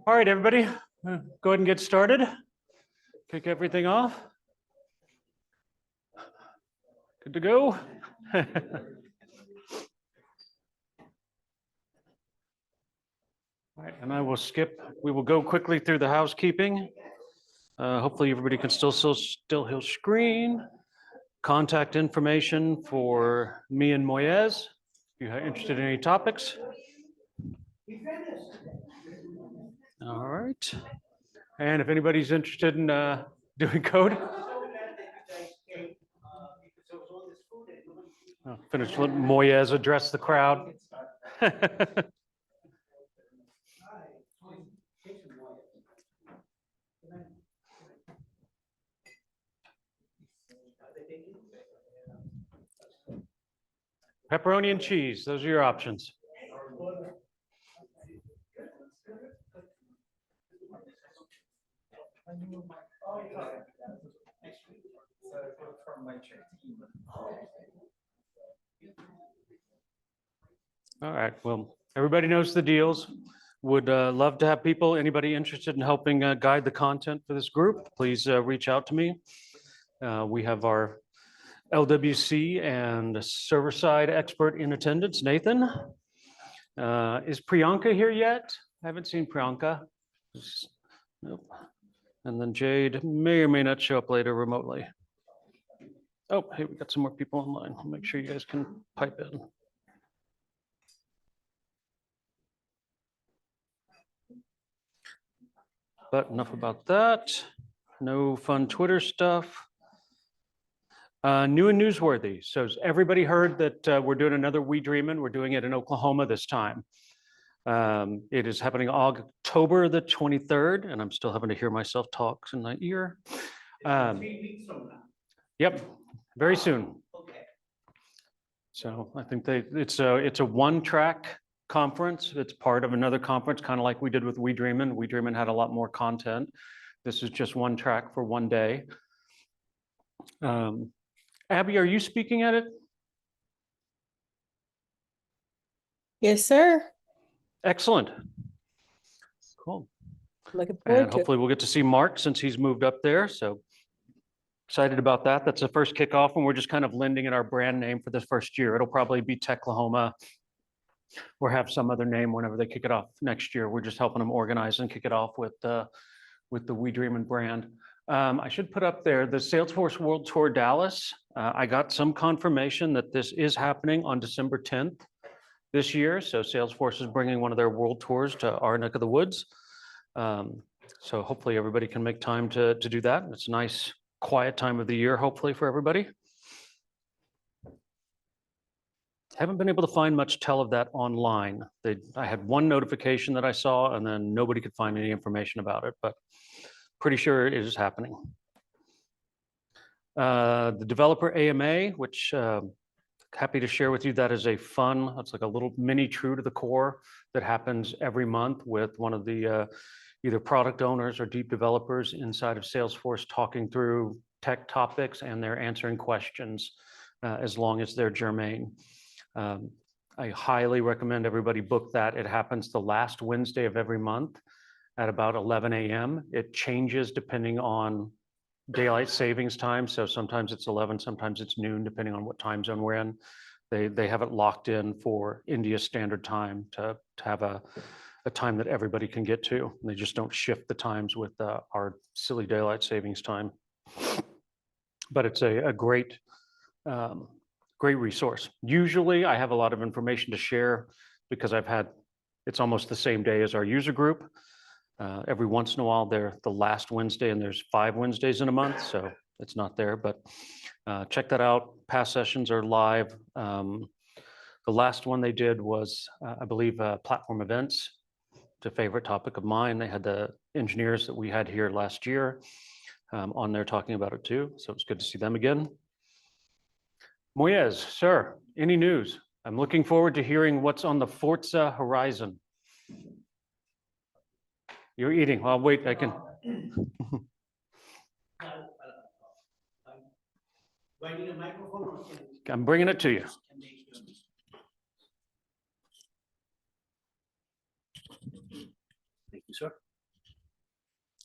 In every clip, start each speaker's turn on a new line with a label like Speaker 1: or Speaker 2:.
Speaker 1: All right, everybody, go ahead and get started. Kick everything off. Good to go. All right, and we will go quickly through the housekeeping. Hopefully everybody can still hear screen. Contact information for me and Moyez, if you're interested in any topics. All right. And if anybody's interested in doing code, I'll finish letting Moyez address the crowd. Pepperoni and cheese, those are your options. All right, well, everybody knows the deals. Would love to have people, anybody interested in helping guide the content for this group, please reach out to me. We have our LWC and server-side expert in attendance, Nathan. Is Priyanka here yet? I haven't seen Priyanka. Nope. And then Jade may or may not show up later remotely. Oh, hey, we got some more people online. I'll make sure you guys can pipe in. But enough about that. No fun Twitter stuff. New and newsworthy. So has everybody heard that we're doing another We Dreamin'? We're doing it in Oklahoma this time. It is happening October the 23rd, and I'm still having to hear myself talk in my ear.
Speaker 2: 3 weeks from now.
Speaker 1: Yep, very soon.
Speaker 2: Okay.
Speaker 1: So I think it's a one-track conference. It's part of another conference, kind of like we did with We Dreamin'. We Dreamin' had a lot more content. This is just one track for one day. Abby, are you speaking at it?
Speaker 3: Yes, sir.
Speaker 1: Excellent. Cool.
Speaker 3: Looking forward
Speaker 1: And
Speaker 3: to it.
Speaker 1: hopefully we'll get to see Mark since he's moved up there. So excited about that. That's the first kickoff, and we're just kind of lending it our brand name for this first year. It'll probably be Techlahoma or have some other name whenever they kick it off next year. We're just helping them organize and kick it off with the We Dreamin' brand. I should put up there the Salesforce World Tour Dallas. I got some confirmation that this is happening on December 10th this year. So Salesforce is bringing one of their world tours to our neck of the woods. So hopefully everybody can make time to do that. It's a nice, quiet time of the year, hopefully for everybody. Haven't been able to find much tell of that online. I had one notification that I saw, and then nobody could find any information about it, but pretty sure it is happening. The developer AMA, which happy to share with you, that is a fun, it's like a little mini True to the Core that happens every month with one of the either product owners or deep developers inside of Salesforce talking through tech topics, and they're answering questions as long as they're germane. I highly recommend everybody book that. It happens the last Wednesday of every month at about 11 a.m. It changes depending on daylight savings time. So sometimes it's 11, sometimes it's noon, depending on what time zone we're in. They have it locked in for India Standard Time to have a time that everybody can get to. And they just don't shift the times with our silly daylight savings time. But it's a great resource. Usually I have a lot of information to share because it's almost the same day as our user group. Every once in a while they're the last Wednesday, and there's 5 Wednesdays in a month, so it's not there, but check that out. Past sessions are live. The last one they did was, I believe, platform events. It's a favorite topic of mine. They had the engineers that we had here last year on there talking about it too, so it's good to see them again. Moyez, sir, any news? I'm looking forward to hearing what's on the Forza horizon. You're eating. Well, wait, I can. I'm bringing it to you.
Speaker 4: sir.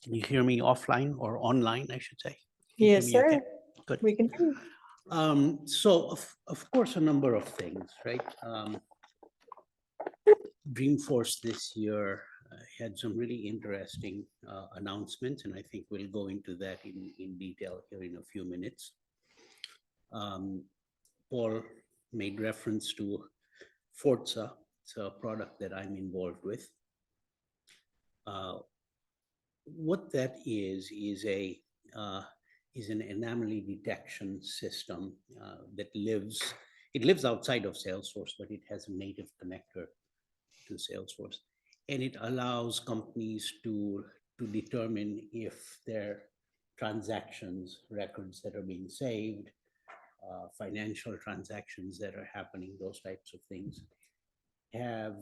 Speaker 4: Can you hear me offline or online, I should say? Can you hear
Speaker 3: Yes,
Speaker 4: me okay?
Speaker 3: sir.
Speaker 4: Good.
Speaker 3: We can hear you.
Speaker 4: So of course, a number of things, right? Dreamforce this year had some really interesting announcements, and I think we'll go into that in detail here in a few minutes. Paul made reference to Forza. It's a product that I'm involved with. What that is an anomaly detection system that lives outside of Salesforce, but it has a native connector to Salesforce, and it allows companies to determine if their transactions, records that are being saved, financial transactions that are happening, those types of things, have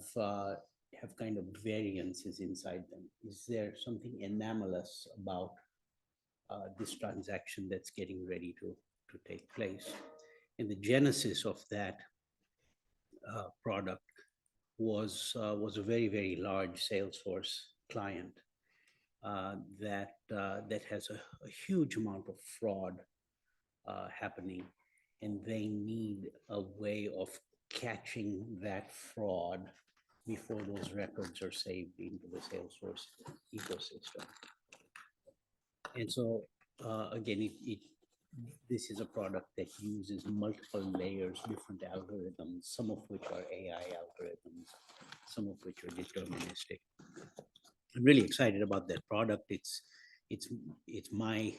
Speaker 4: kind of variances inside them. Is there something anomalous about this transaction that's getting ready to take place? And the genesis of that product was a very, very large Salesforce client that has a huge amount of fraud happening, and they need a way of catching that fraud before those records are saved into the Salesforce ecosystem. And so again, this is a product that uses multiple layers, different algorithms, some of which are AI algorithms, some of which are deterministic. I'm really excited about that product. It's my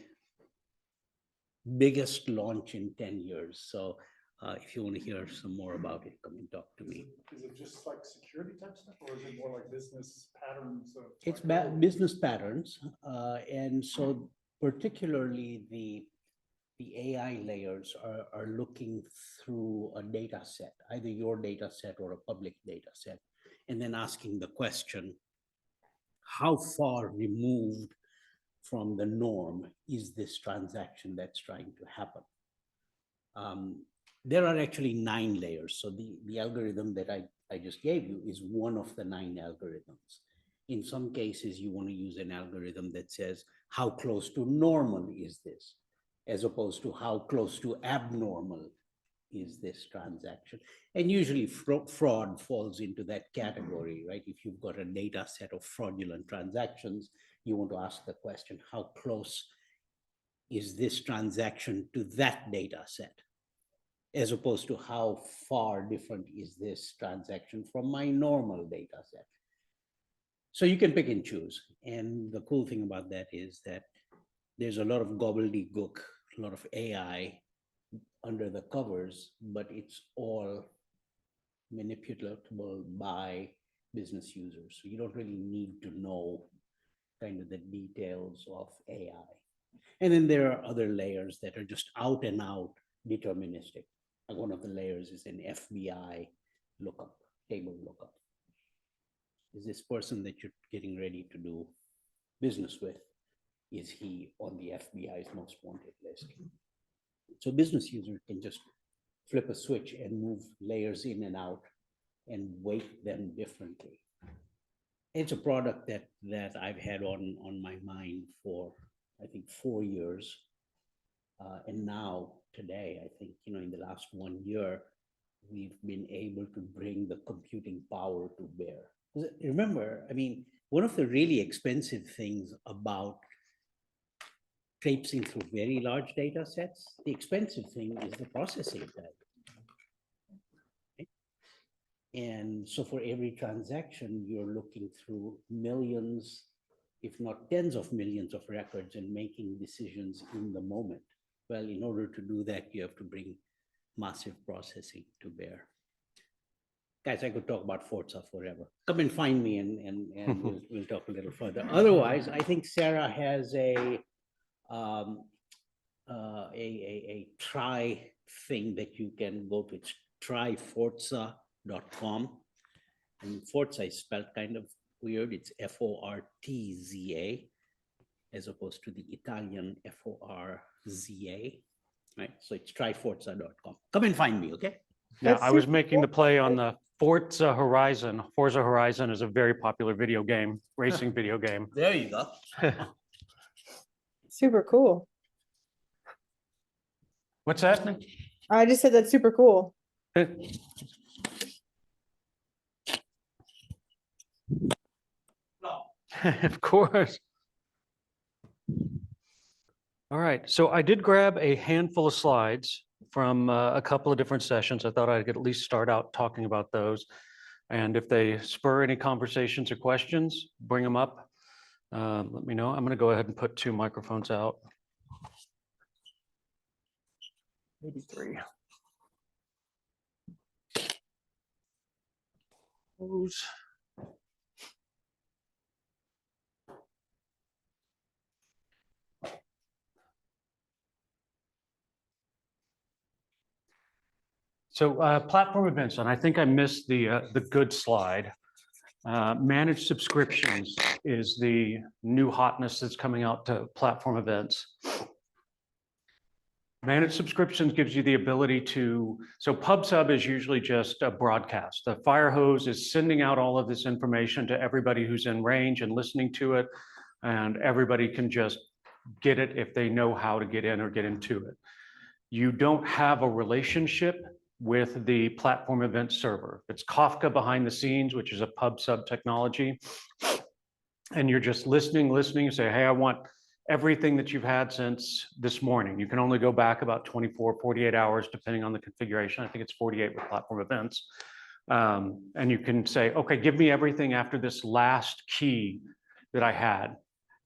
Speaker 4: biggest launch in 10 years. So if you want to hear some more about it, come and talk to me.
Speaker 2: Is it just like security type stuff, or is it more like business patterns of?
Speaker 4: It's business patterns. And so particularly the AI layers are looking through a data set, either your data set or a public data set, and then asking the question, how far removed from the norm is this transaction that's trying to happen? There are actually 9 layers. So the algorithm that I just gave you is one of the 9 algorithms. In some cases, you want to use an algorithm that says, how close to normal is this, as opposed to how close to abnormal is this transaction. And usually fraud falls into that category, right? If you've got a data set of fraudulent transactions, you want to ask the question, how close is this transaction to that data set, as opposed to how far different is this transaction from my normal data set. So you can pick and choose. And the cool thing about that is that there's a lot of gobbledygook, a lot of AI under the covers, but it's all manipulatable by business users. So you don't really need to know kind of the details of AI. And then there are other layers that are just out and out deterministic. Like one of the layers is an FBI lookup, table lookup. Is this person that you're getting ready to do business with, is he on the FBI's most wanted list? So business user can just flip a switch and move layers in and out and weight them differently. It's a product that I've had on my mind for, I think, 4 years. And now today, I think, in the last 1 year, we've been able to bring the computing power to bear. Remember, I mean, one of the really expensive things about traipsing through very large data sets, the expensive thing is the processing time. Right? And so for every transaction, you're looking through millions, if not tens of millions of records and making decisions in the moment. Well, in order to do that, you have to bring massive processing to bear. Guys, I could talk about Forza forever. Come and find me and we'll talk a little further. Otherwise, I think Sarah has a try thing that you can go to. It's tryforza.com. And Forza is spelled kind of weird. It's Fortza, as opposed to the Italian Forza, right? So it's tryforza.com. Come and find me, okay?
Speaker 1: Yeah,
Speaker 5: That's
Speaker 1: I was
Speaker 5: super
Speaker 1: making the play on the Forza Horizon. Forza Horizon is a very popular video game, racing video game.
Speaker 4: There you go.
Speaker 5: Super cool.
Speaker 1: What's that? Nick?
Speaker 5: I just said that's super cool.
Speaker 1: Of course. All right, so I did grab a handful of slides from a couple of different sessions. I thought I could at least start out talking about those. And if they spur any conversations or questions, bring them up. Let me know. I'm going to go ahead and put 2 microphones out. Maybe 3. Close. So platform events, and I think I missed the good slide. Managed subscriptions is the new hotness that's coming out to platform events. Managed subscriptions gives you the ability to, so PubSub is usually just a broadcast. The fire hose is sending out all of this information to everybody who's in range and listening to it, and everybody can just get it if they know how to get in or get into it. You don't have a relationship with the platform event server. It's Kafka behind the scenes, which is a PubSub technology. And you're just listening, you say, hey, I want everything that you've had since this morning. You can only go back about 24, 48 hours, depending on the configuration. I think it's 48 with platform events. And you can say, okay, give me everything after this last key that I had.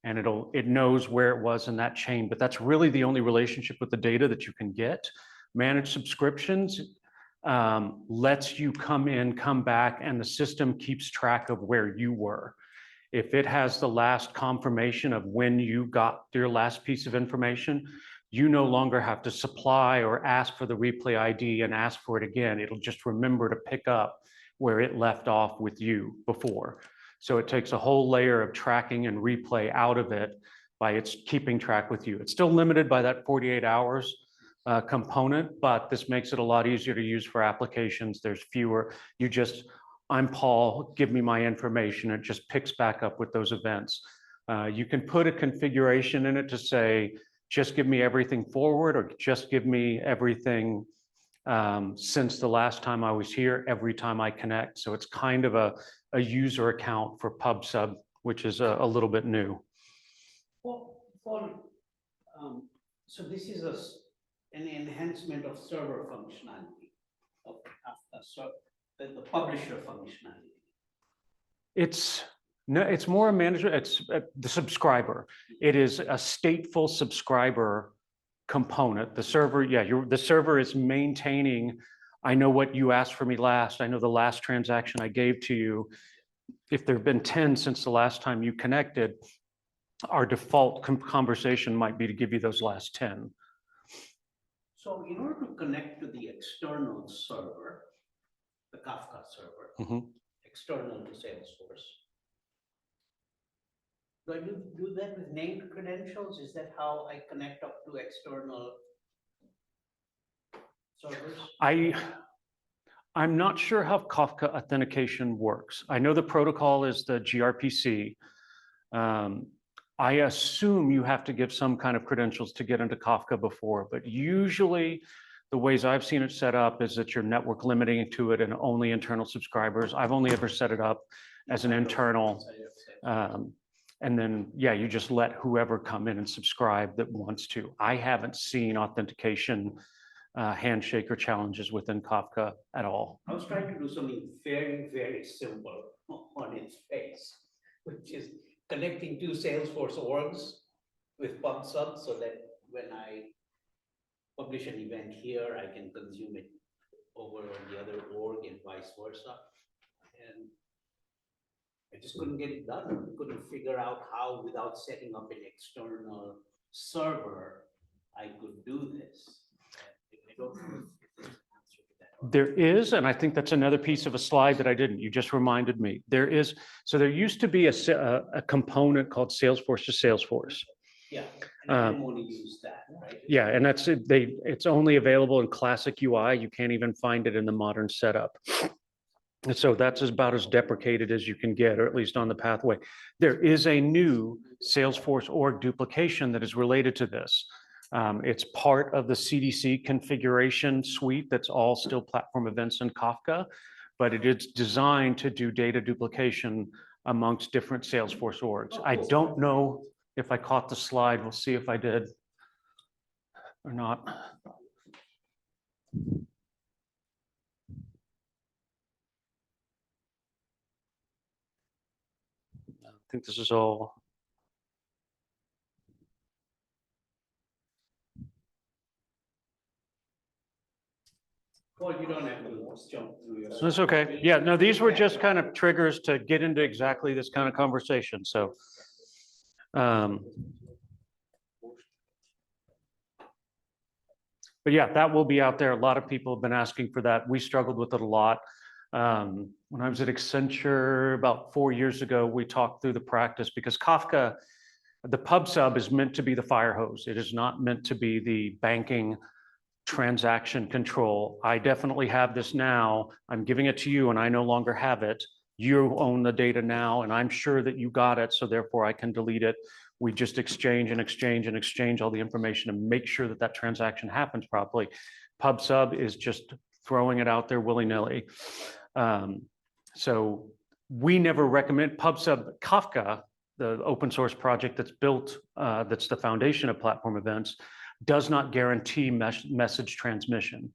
Speaker 1: And it knows where it was in that chain, but that's really the only relationship with the data that you can get. Managed subscriptions lets you come in, come back, and the system keeps track of where you were. If it has the last confirmation of when you got your last piece of information, you no longer have to supply or ask for the replay ID and ask for it again. It'll just remember to pick up where it left off with you before. So it takes a whole layer of tracking and replay out of it by its keeping track with you. It's still limited by that 48 hours component, but this makes it a lot easier to use for applications. There's fewer. I'm Paul, give me my information. It just picks back up with those events. You can put a configuration in it to say, just give me everything forward, or just give me everything since the last time I was here, every time I connect. So it's kind of a user account for PubSub, which is a little bit new.
Speaker 4: Well, so this is an enhancement of server functionality of the publisher functionality.
Speaker 1: It's more a management. It's the subscriber. It is a stateful subscriber component. The server, the server is maintaining. I know what you asked for me last. I know the last transaction I gave to you. If there have been 10 since the last time you connected, our default conversation might be to give you those last 10.
Speaker 4: So in order to connect to the external server, the Kafka server, external to Salesforce, do I do that with named credentials? Is that how I connect up to external servers?
Speaker 1: I'm not sure how Kafka authentication works. I know the protocol is the gRPC. I assume you have to give some kind of credentials to get into Kafka before, but usually the ways I've seen it set up is that you're network limiting to it and only internal subscribers. I've only ever set it up as an internal. And then, you just let whoever come in and subscribe that wants to. I haven't seen authentication handshake or challenges within Kafka at all.
Speaker 4: I was trying to do something very, very simple on its face, which is connecting two Salesforce orgs with PubSub so that when I publish an event here, I can consume it over on the other org and vice versa. And I just couldn't get it done. Couldn't figure out how, without setting up an external server, I could do this. I don't know if there's an answer to that.
Speaker 1: There is, and I think that's another piece of a slide that I didn't. You just reminded me. There is, so there used to be a component called Salesforce to Salesforce.
Speaker 4: Yeah, and I
Speaker 1: Um,
Speaker 4: don't want to use that, right?
Speaker 1: Yeah, and that's it. It's only available in classic UI. You can't even find it in the modern setup. And so that's about as deprecated as you can get, or at least on the pathway. There is a new Salesforce org duplication that is related to this. It's part of the CDC configuration suite that's all still platform events in Kafka, but it is designed to do data duplication amongst different Salesforce orgs. I don't know if I caught the slide. We'll see if I did or not. I think this is all.
Speaker 4: Well, you don't have to jump through your.
Speaker 1: That's okay. Yeah, no, these were just kind of triggers to get into exactly this kind of conversation. So, but yeah, that will be out there. A lot of people have been asking for that. We struggled with it a lot. When I was at Accenture about 4 years ago, we talked through the practice because Kafka, the pub sub is meant to be the fire hose. It is not meant to be the banking transaction control. I definitely have this now. I'm giving it to you and I no longer have it. You own the data now and I'm sure that you got it. So therefore I can delete it. We just exchange and exchange and exchange all the information and make sure that that transaction happens properly. Pub sub is just throwing it out there willy-nilly. So we never recommend pub sub. Kafka, the open source project that's built, that's the foundation of platform events, does not guarantee message transmission.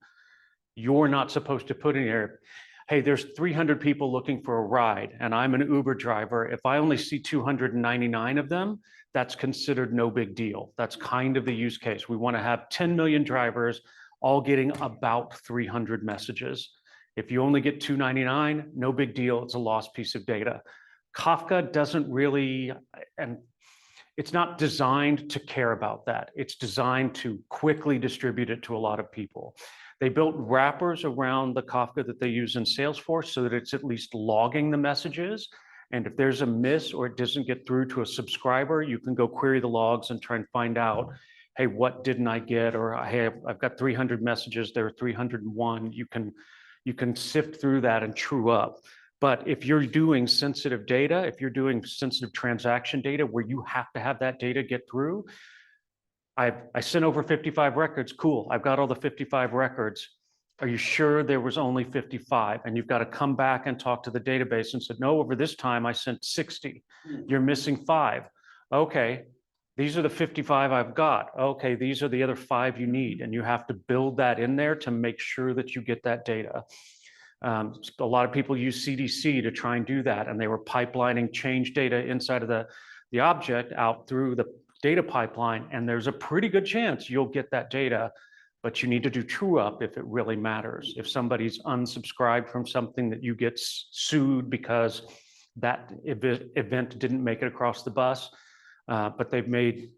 Speaker 1: You're not supposed to put in here, hey, there's 300 people looking for a ride and I'm an Uber driver. If I only see 299 of them, that's considered no big deal. That's kind of the use case. We want to have 10 million drivers all getting about 300 messages. If you only get 299, no big deal. It's a lost piece of data. Kafka doesn't really, and it's not designed to care about that. It's designed to quickly distribute it to a lot of people. They built wrappers around the Kafka that they use in Salesforce so that it's at least logging the messages. And if there's a miss or it doesn't get through to a subscriber, you can go query the logs and try and find out, hey, what didn't I get? Or hey, I've got 300 messages, there are 301. You can sift through that and true up. But if you're doing sensitive data, if you're doing sensitive transaction data where you have to have that data get through, I sent over 55 records. Cool, I've got all the 55 records. Are you sure there was only 55? And you've got to come back and talk to the database and said, no, over this time I sent 60. You're missing 5. Okay, these are the 55 I've got. Okay, these are the other 5 you need. And you have to build that in there to make sure that you get that data. A lot of people use CDC to try and do that, and they were pipelining change data inside of the object out through the data pipeline, and there's a pretty good chance you'll get that data, but you need to do true up if it really matters. If somebody's unsubscribed from something that you get sued because that event didn't make it across the bus, but they've made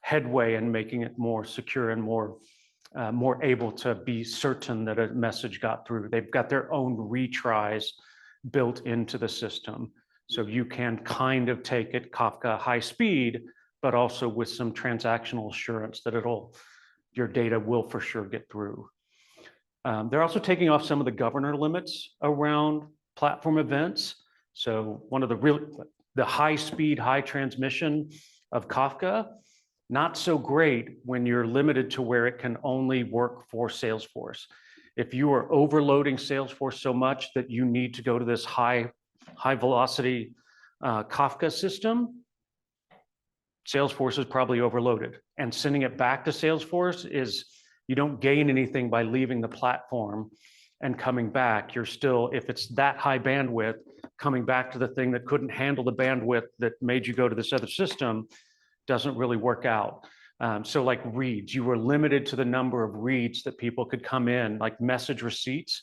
Speaker 1: headway in making it more secure and more able to be certain that a message got through. They've got their own retries built into the system. So you can kind of take it Kafka high speed, but also with some transactional assurance that your data will for sure get through. They're also taking off some of the governor limits around platform events. So one of the high speed, high transmission of Kafka, not so great when you're limited to where it can only work for Salesforce. If you are overloading Salesforce so much that you need to go to this high velocity Kafka system, Salesforce is probably overloaded. And sending it back to Salesforce is, you don't gain anything by leaving the platform and coming back. You're still, if it's that high bandwidth, coming back to the thing that couldn't handle the bandwidth that made you go to this other system doesn't really work out. So like reads, you were limited to the number of reads that people could come in, like message receipts,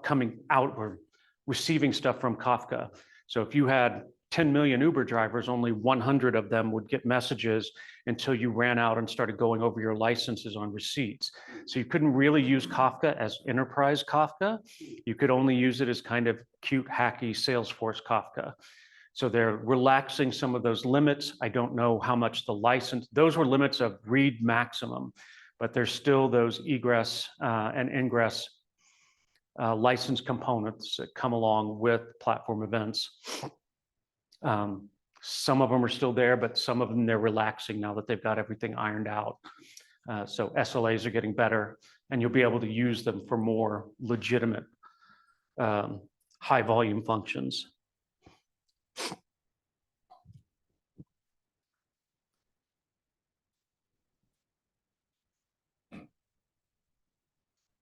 Speaker 1: coming out or receiving stuff from Kafka. So if you had 10 million Uber drivers, only 100 of them would get messages until you ran out and started going over your licenses on receipts. So you couldn't really use Kafka as enterprise Kafka. You could only use it as kind of cute, hacky Salesforce Kafka. So they're relaxing some of those limits. I don't know how much the license, those were limits of read maximum, but there's still those egress and ingress license components that come along with platform events. Some of them are still there, but some of them they're relaxing now that they've got everything ironed out. So SLAs are getting better, and you'll be able to use them for more legitimate high volume functions.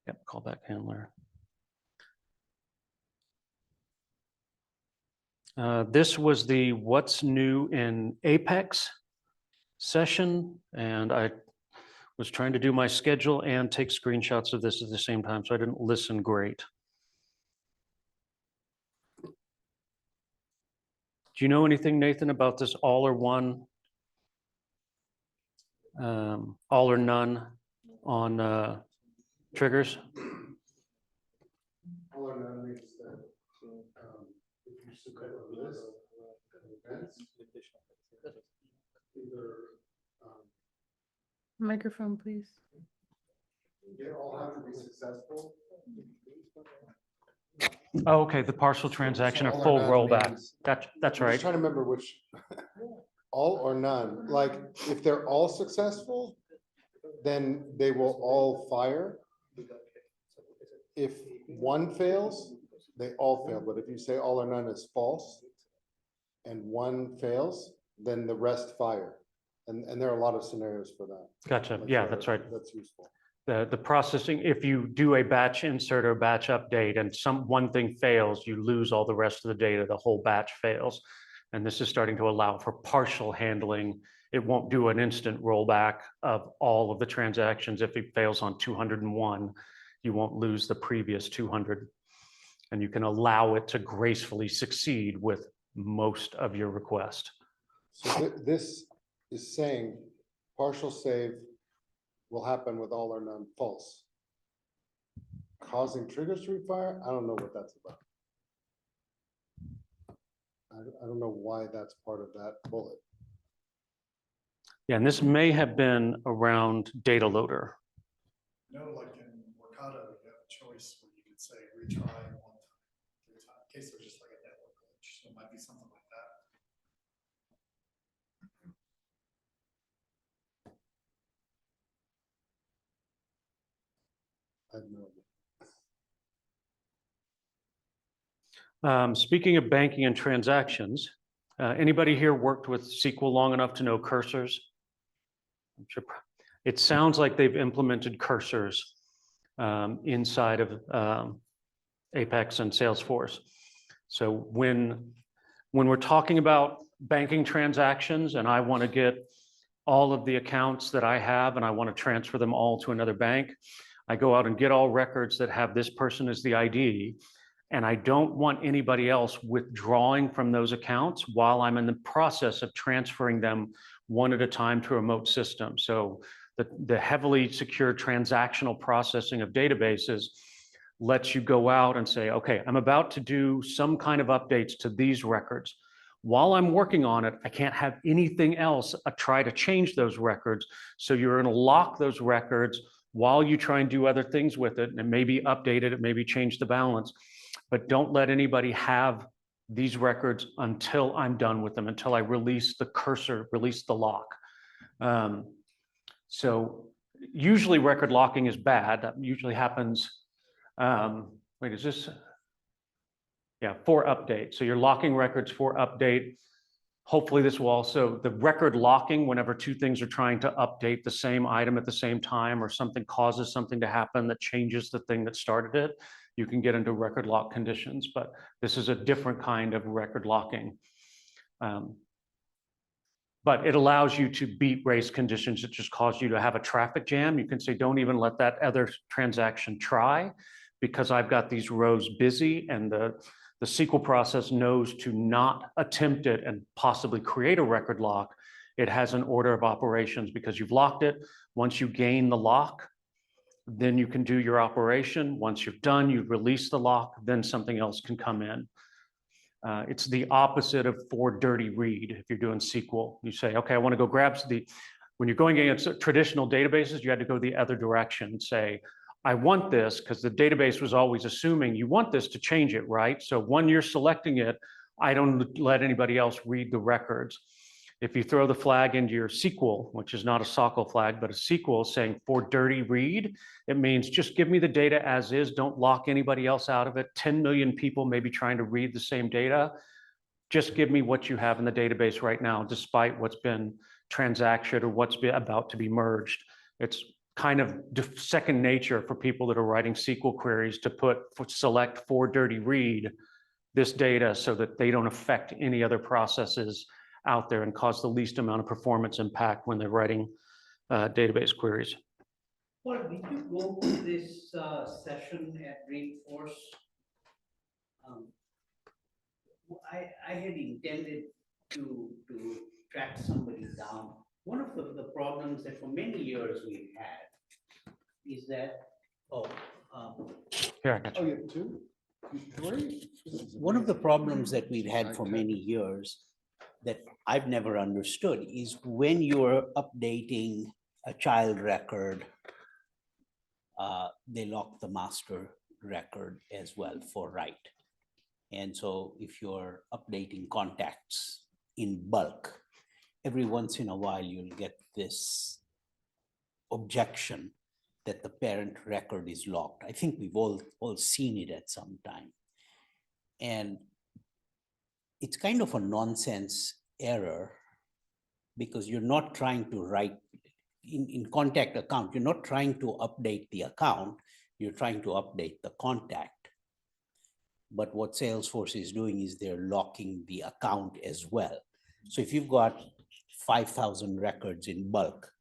Speaker 1: Yep, callback handler. This was the what's new in Apex session, and I was trying to do my schedule and take screenshots of this at the same time, so I didn't listen great. Do you know anything, Nathan, about this all or one, all or none on triggers?
Speaker 6: All or none means that if you submit a list of events, either
Speaker 5: Microphone, please.
Speaker 6: they all have to be successful.
Speaker 1: Oh, okay, the partial transaction or
Speaker 6: all or
Speaker 1: full
Speaker 6: none
Speaker 1: rollback.
Speaker 6: means-
Speaker 1: That's
Speaker 6: I'm just
Speaker 1: right.
Speaker 6: trying to remember which, all or none, like, if they're all successful, then they will all fire. If one fails, they all fail, but if you say all or none is false and one fails, then the rest fire. And there are a lot of scenarios for that.
Speaker 1: Gotcha.
Speaker 6: Like,
Speaker 1: Yeah, that's right.
Speaker 6: That's useful.
Speaker 1: The processing, if you do a batch insert or batch update and one thing fails, you lose all the rest of the data, the whole batch fails. And this is starting to allow for partial handling. It won't do an instant rollback of all of the transactions. If it fails on 201, you won't lose the previous 200. And you can allow it to gracefully succeed with most of your request.
Speaker 6: So this is saying partial save will happen with all or none false. Causing triggers to refire, I don't know what that's about. I don't know why that's part of that bullet.
Speaker 1: Yeah, and this may have been around data loader.
Speaker 2: No, like in Workato, you have a choice where you could say retry 1 time, 3 times, in case there's just like a network glitch. So it might be something like that.
Speaker 6: I have no idea.
Speaker 1: Speaking of banking and transactions, anybody here worked with SQL long enough to know cursors? I'm sure it sounds like they've implemented cursors inside of Apex and Salesforce. So when we're talking about banking transactions and I want to get all of the accounts that I have and I want to transfer them all to another bank, I go out and get all records that have this person as the ID. And I don't want anybody else withdrawing from those accounts while I'm in the process of transferring them one at a time to a remote system. So the heavily secure transactional processing of databases lets you go out and say, okay, I'm about to do some kind of updates to these records. While I'm working on it, I can't have anything else try to change those records. So you're going to lock those records while you try and do other things with it, and it may be updated, it may be changed the balance. But don't let anybody have these records until I'm done with them, until I release the cursor, release the lock. So usually record locking is bad. That usually happens, wait, is this? Yeah, for update. So you're locking records for update. Hopefully this will also, the record locking, whenever two things are trying to update the same item at the same time or something causes something to happen that changes the thing that started it, you can get into record lock conditions, but this is a different kind of record locking. But it allows you to beat race conditions that just cause you to have a traffic jam. You can say, don't even let that other transaction try because I've got these rows busy, and the SQL process knows to not attempt it and possibly create a record lock. It has an order of operations because you've locked it. Once you gain the lock, then you can do your operation. Once you're done, you release the lock, then something else can come in. It's the opposite of for dirty read. If you're doing SQL, you say, okay, I want to go grab when you're going against traditional databases, you had to go the other direction and say, I want this, because the database was always assuming you want this to change it, right? So when you're selecting it, I don't let anybody else read the records. If you throw the flag into your SQL, which is not a SOCL flag, but a SQL saying for dirty read, it means just give me the data as is, don't lock anybody else out of it. 10 million people may be trying to read the same data. Just give me what you have in the database right now, despite what's been transacted or what's about to be merged. It's kind of second nature for people that are writing SQL queries to select for dirty read this data so that they don't affect any other processes out there and cause the least amount of performance impact when they're writing database queries.
Speaker 4: Well, did you go to this session at Dreamforce? I had intended to track somebody down. One of the problems that for many years we've had is that,
Speaker 1: Here, I got you.
Speaker 6: Oh, you have two? Three?
Speaker 4: one of the problems that we've had for many years that I've never understood is when you're updating a child record, they lock the master record as well for write. And so if you're updating contacts in bulk, every once in a while, you'll get this objection that the parent record is locked. I think we've all seen it at some time. And it's kind of a nonsense error because you're not trying to write in contact account, you're not trying to update the account, you're trying to update the contact. But what Salesforce is doing is they're locking the account as well. So if you've got 5,000 records in bulk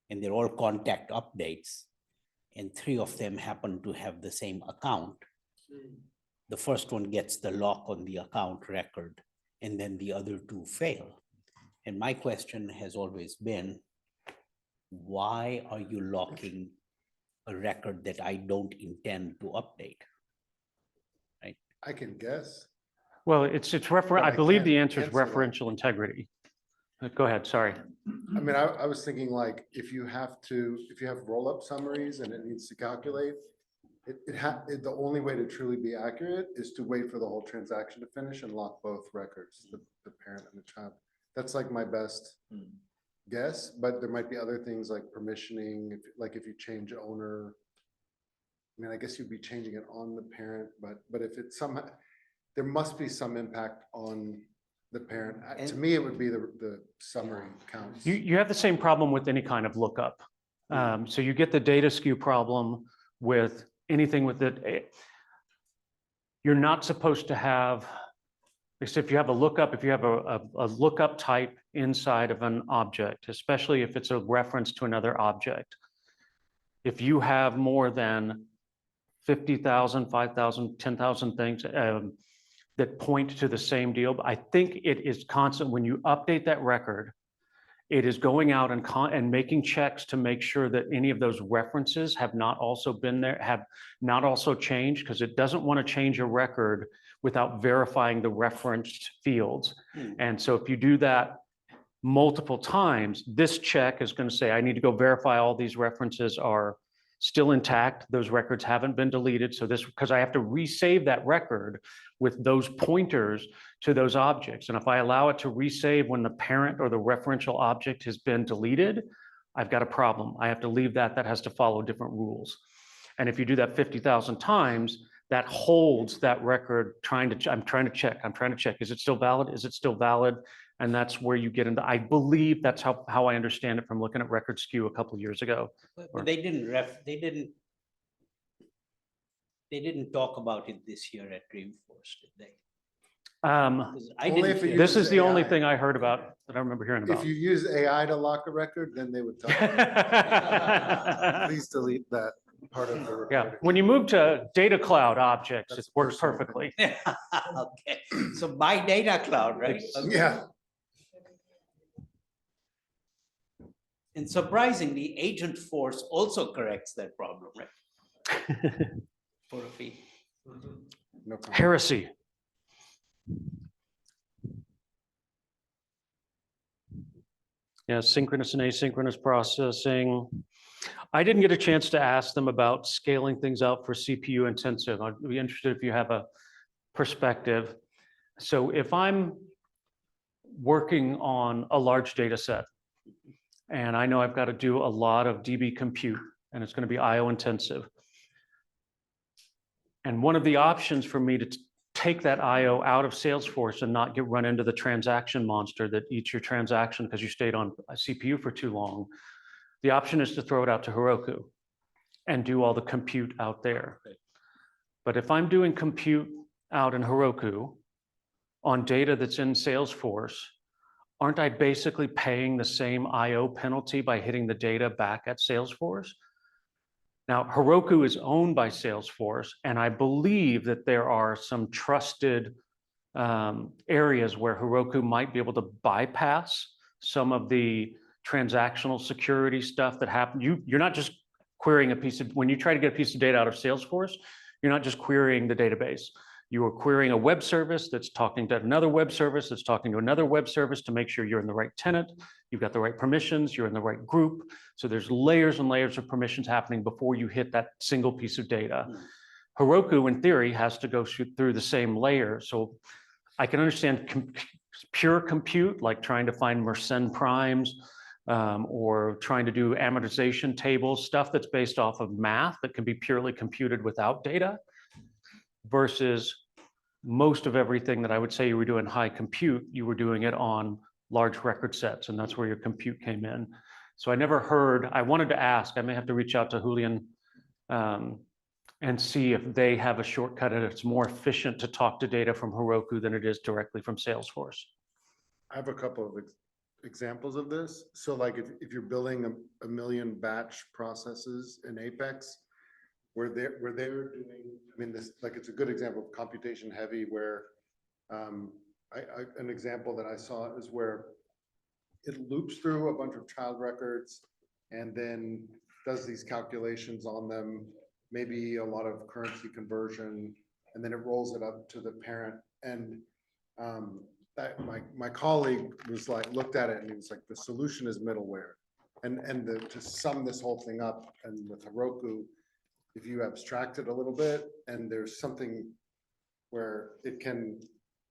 Speaker 4: and they're all contact updates and 3 of them happen to have the same account, the first one gets the lock on the account record and then the other 2 fail. And my question has always been, why are you locking a record that I don't intend to update?
Speaker 6: I can guess.
Speaker 1: Well, it's
Speaker 6: But
Speaker 1: I
Speaker 6: I
Speaker 1: believe the
Speaker 6: can't
Speaker 1: answer is
Speaker 6: answer that.
Speaker 1: referential integrity. Go ahead, sorry.
Speaker 6: I mean, I was thinking like, if you have roll-up summaries and it needs to calculate, the only way to truly be accurate is to wait for the whole transaction to finish and lock both records, the parent and the child. That's like my best guess, but there might be other things like permissioning, if you change owner. I mean, I guess you'd be changing it on the parent, but if it's somehow, there must be some impact on the parent. To me, it would be the summary counts.
Speaker 1: You have the same problem with any kind of lookup. So you get the data skew problem with anything with it. You're not supposed to have, except if you have a lookup, if you have a lookup type inside of an object, especially if it's a reference to another object. If you have more than 50,000, 5,000, 10,000 things that point to the same deal, but I think it is constant. When you update that record, it is going out and making checks to make sure that any of those references have not also been there, have not also changed, because it doesn't want to change a record without verifying the referenced fields. And so if you do that multiple times, this check is going to say, I need to go verify all these references are still intact. Those records haven't been deleted. So because I have to resave that record with those pointers to those objects. And if I allow it to resave when the parent or the referential object has been deleted, I've got a problem. I have to leave that. That has to follow different rules. And if you do that 50,000 times, that holds that record I'm trying to check. Is it still valid? Is it still valid? And that's where you get into, I believe that's how I understand it from looking at record skew a couple of years ago.
Speaker 4: But they didn't talk about it this year at Dreamforce, did they? 'Cause I
Speaker 6: Only
Speaker 4: didn't
Speaker 6: if it
Speaker 4: hear
Speaker 1: This
Speaker 6: uses
Speaker 1: is the only
Speaker 6: AI.
Speaker 1: thing I heard about that I remember hearing about.
Speaker 6: If you use AI to lock a record, then they would tell you, please delete that part of the recording.
Speaker 1: Yeah, when you move to data cloud objects, it
Speaker 6: That's
Speaker 1: works
Speaker 6: personal.
Speaker 1: perfectly.
Speaker 4: Okay, so by data cloud, right? Okay.
Speaker 6: Yeah.
Speaker 4: And surprisingly, Agentforce also corrects that problem, right? For a fee.
Speaker 6: No problem.
Speaker 1: Heresy. Yeah, synchronous and asynchronous processing. I didn't get a chance to ask them about scaling things out for CPU intensive. I'd be interested if you have a perspective. So if I'm working on a large data set and I know I've got to do a lot of DB compute and it's going to be IO intensive. And one of the options for me to take that IO out of Salesforce and not get run into the transaction monster that eats your transaction because you stayed on a CPU for too long, the option is to throw it out to Heroku and do all the compute out there. But if I'm doing compute out in Heroku on data that's in Salesforce, aren't I basically paying the same IO penalty by hitting the data back at Salesforce? Now, Heroku is owned by Salesforce, and I believe that there are some trusted areas where Heroku might be able to bypass some of the transactional security stuff that happen. You're not just querying a piece of, when you try to get a piece of data out of Salesforce, you're not just querying the database. You are querying a web service that's talking to another web service that's talking to another web service to make sure you're in the right tenant, you've got the right permissions, you're in the right group. So there's layers and layers of permissions happening before you hit that single piece of data. Heroku, in theory, has to go through the same layer. So I can understand pure compute, like trying to find Mersenne primes or trying to do amortization tables, stuff that's based off of math that can be purely computed without data, versus most of everything that I would say you were doing high compute, you were doing it on large record sets, and that's where your compute came in. So I never heard, I wanted to ask, I may have to reach out to Julian and see if they have a shortcut and it's more efficient to talk to data from Heroku than it is directly from Salesforce.
Speaker 6: I have a couple of examples of this. So like if you're building a million batch processes in Apex, where they're doing, I mean, this, like, it's a good example of computation heavy where an example that I saw is where it loops through a bunch of child records and then does these calculations on them, maybe a lot of currency conversion, and then it rolls it up to the parent. And my colleague was like, looked at it and he was like, the solution is middleware. And to sum this whole thing up, and with Heroku, if you abstract it a little bit and there's something where it can,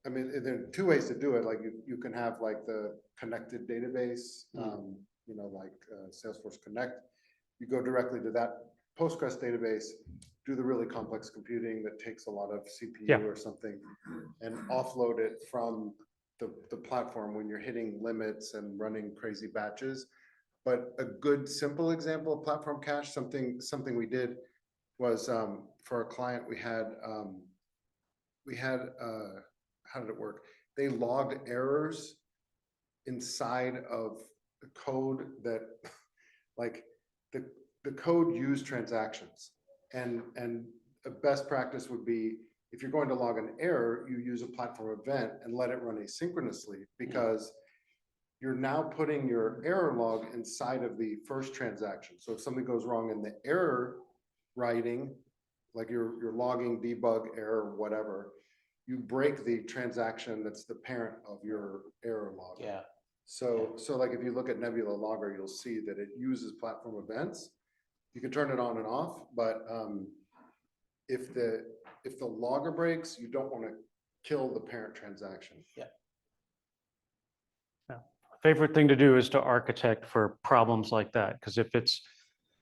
Speaker 6: I mean, there are two ways to do it. Like you can have like the connected database, you know, like Salesforce Connect. You go directly to that Postgres database, do the really complex computing that takes a lot of CPU or something, and offload it from the platform when you're hitting limits and running crazy batches. But a good simple example of platform cache, something we did was for a client, we had how did it work? They logged errors inside of the code that, like, the code used transactions, and a best practice would be, if you're going to log an error, you use a platform event and let it run asynchronously, because you're now putting your error log inside of the first transaction. So if something goes wrong in the error writing, like you're logging debug error, whatever, you break the transaction that's the parent of your error log.
Speaker 4: Yeah.
Speaker 6: So like if you look at Nebula Logger, you'll see that it uses platform events. You can turn it on and off, but if the logger breaks, you don't want to kill the parent transaction.
Speaker 4: Yeah.
Speaker 1: Favorite thing to do is to architect for problems like that, because if it's,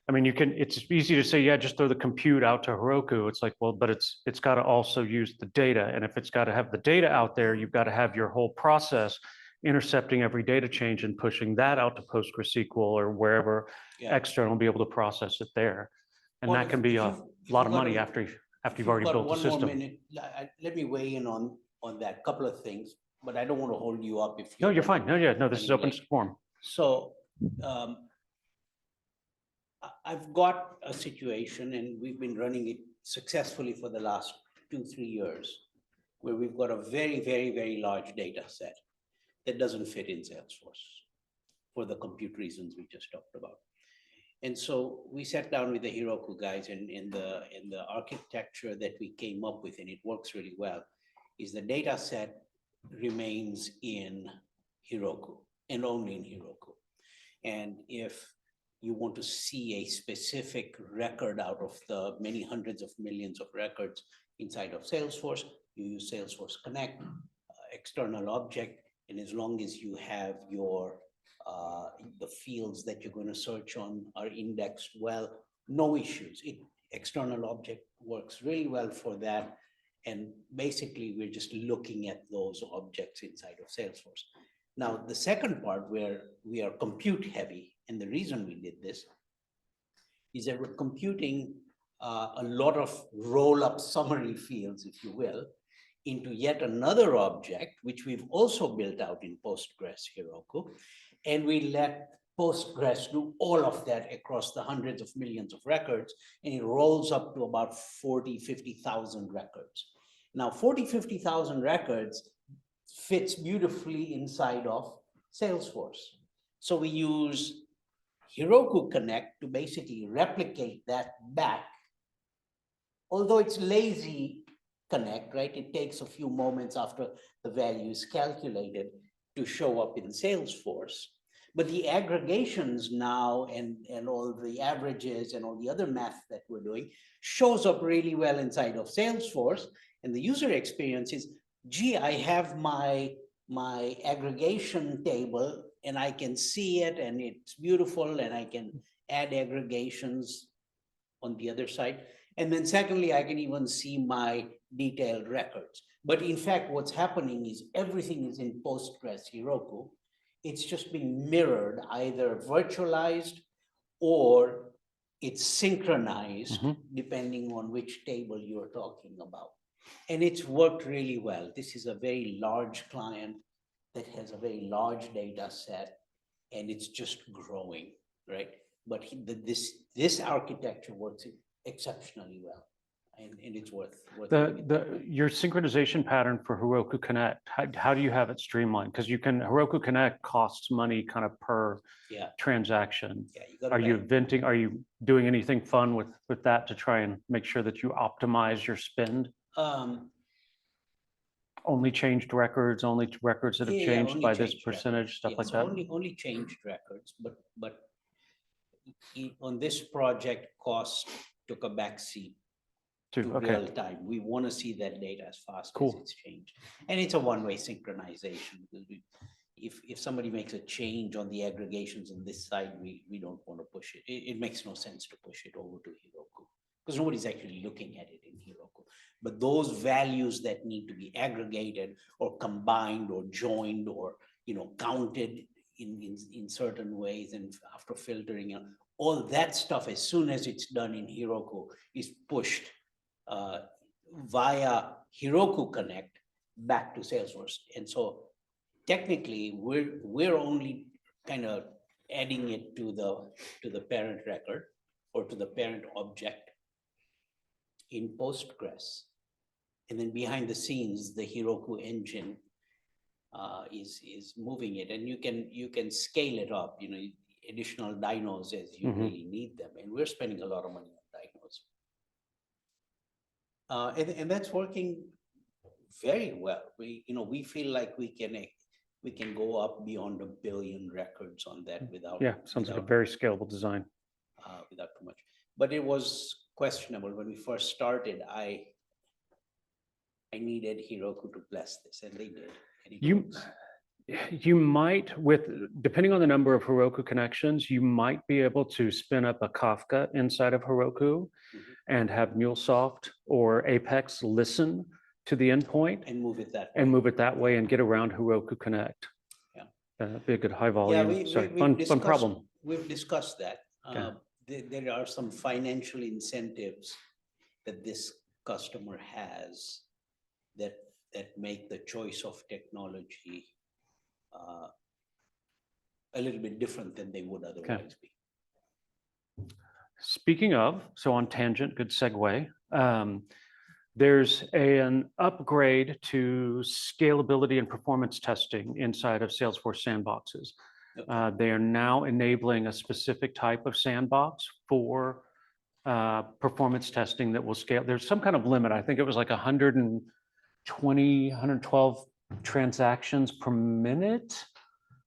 Speaker 1: I mean, it's easy to say, yeah, just throw the compute out to Heroku. It's like, well, but it's got to also use the data. And if it's got to have the data out there, you've got to have your whole process intercepting every data change and pushing that out to PostgreSQL or wherever external, be able to process it there. And
Speaker 4: Well,
Speaker 1: that can be a lot of money after you've already built the
Speaker 4: one more
Speaker 1: system.
Speaker 4: minute, let me weigh in on that couple of things, but I don't want to hold you up if you.
Speaker 1: No, you're fine. No, this is open forum.
Speaker 4: So I've got a situation, and we've been running it successfully for the last 2-3 years, where we've got a very, very, very large data set that doesn't fit in Salesforce for the compute reasons we just talked about. And so we sat down with the Heroku guys, and in the architecture that we came up with, and it works really well, is the data set remains in Heroku and only in Heroku. And if you want to see a specific record out of the many hundreds of millions of records inside of Salesforce, you use Salesforce Connect, external object, and as long as you have your the fields that you're going to search on are indexed well, no issues. External object works really well for that. And basically, we're just looking at those objects inside of Salesforce. Now, the second part where we are compute heavy, and the reason we did this is that we're computing a lot of roll-up summary fields, if you will, into yet another object, which we've also built out in Postgres Heroku. And we let Postgres do all of that across the hundreds of millions of records, and it rolls up to about 40, 50,000 records. Now, 40, 50,000 records fits beautifully inside of Salesforce. So we use Heroku Connect to basically replicate that back. Although it's lazy Connect, right? It takes a few moments after the value is calculated to show up in Salesforce. But the aggregations now and all the averages and all the other math that we're doing shows up really well inside of Salesforce. And the user experience is, gee, I have my aggregation table and I can see it and it's beautiful and I can add aggregations on the other side. And then secondly, I can even see my detailed records. But in fact, what's happening is everything is in Postgres Heroku. It's just being mirrored, either virtualized or it's synchronized, depending on which table you're talking about. And it's worked really well. This is a very large client that has a very large data set, and it's just growing, right? But this architecture works exceptionally well, and it's worth
Speaker 1: Your synchronization pattern for Heroku Connect, how do you have it streamlined? Because Heroku Connect costs money kind of per transaction.
Speaker 4: Yeah,
Speaker 1: Are you doing anything fun with that to try and make sure that you optimize your spend? Only changed records, only records that have changed by this percentage, stuff like that?
Speaker 4: Only changed records, but on this project, cost took a backseat to real time. We want to see that data as fast as it's changed. And it's a one-way synchronization, because if somebody makes a change on the aggregations on this side, we don't want to push it. It makes no sense to push it over to Heroku, because nobody's actually looking at it in Heroku. But those values that need to be aggregated or combined or joined or counted in certain ways, and after filtering, all that stuff, as soon as it's done in Heroku, is pushed via Heroku Connect back to Salesforce. And so technically, we're only kind of adding it to the parent record or to the parent object in Postgres. And then behind the scenes, the Heroku engine is moving it, and you can scale it up, additional dynos as you really need them. And we're spending a lot of money on dynos. And that's working very well. We feel like we can go up beyond 1 billion records on that without.
Speaker 1: Yeah, sounds like a very scalable design.
Speaker 4: Without too much. But it was questionable when we first started. I needed Heroku to bless this, and they did. You
Speaker 1: might, depending on the number of Heroku connections, you might be able to spin up a Kafka inside of Heroku and have MuleSoft or Apex listen to the endpoint
Speaker 4: and move it that
Speaker 1: way and get around Heroku Connect.
Speaker 4: Yeah,
Speaker 1: that'd be a good high volume. Fun problem.
Speaker 4: We've discussed that. There are some financial incentives that this customer has that make the choice of technology a little bit different than they would otherwise be.
Speaker 1: Speaking of, so on tangent, good segue. There's an upgrade to scalability and performance testing inside of Salesforce sandboxes. Okay. They are now enabling a specific type of sandbox for performance testing that will scale. There's some kind of limit. I think it was like 112 transactions per minute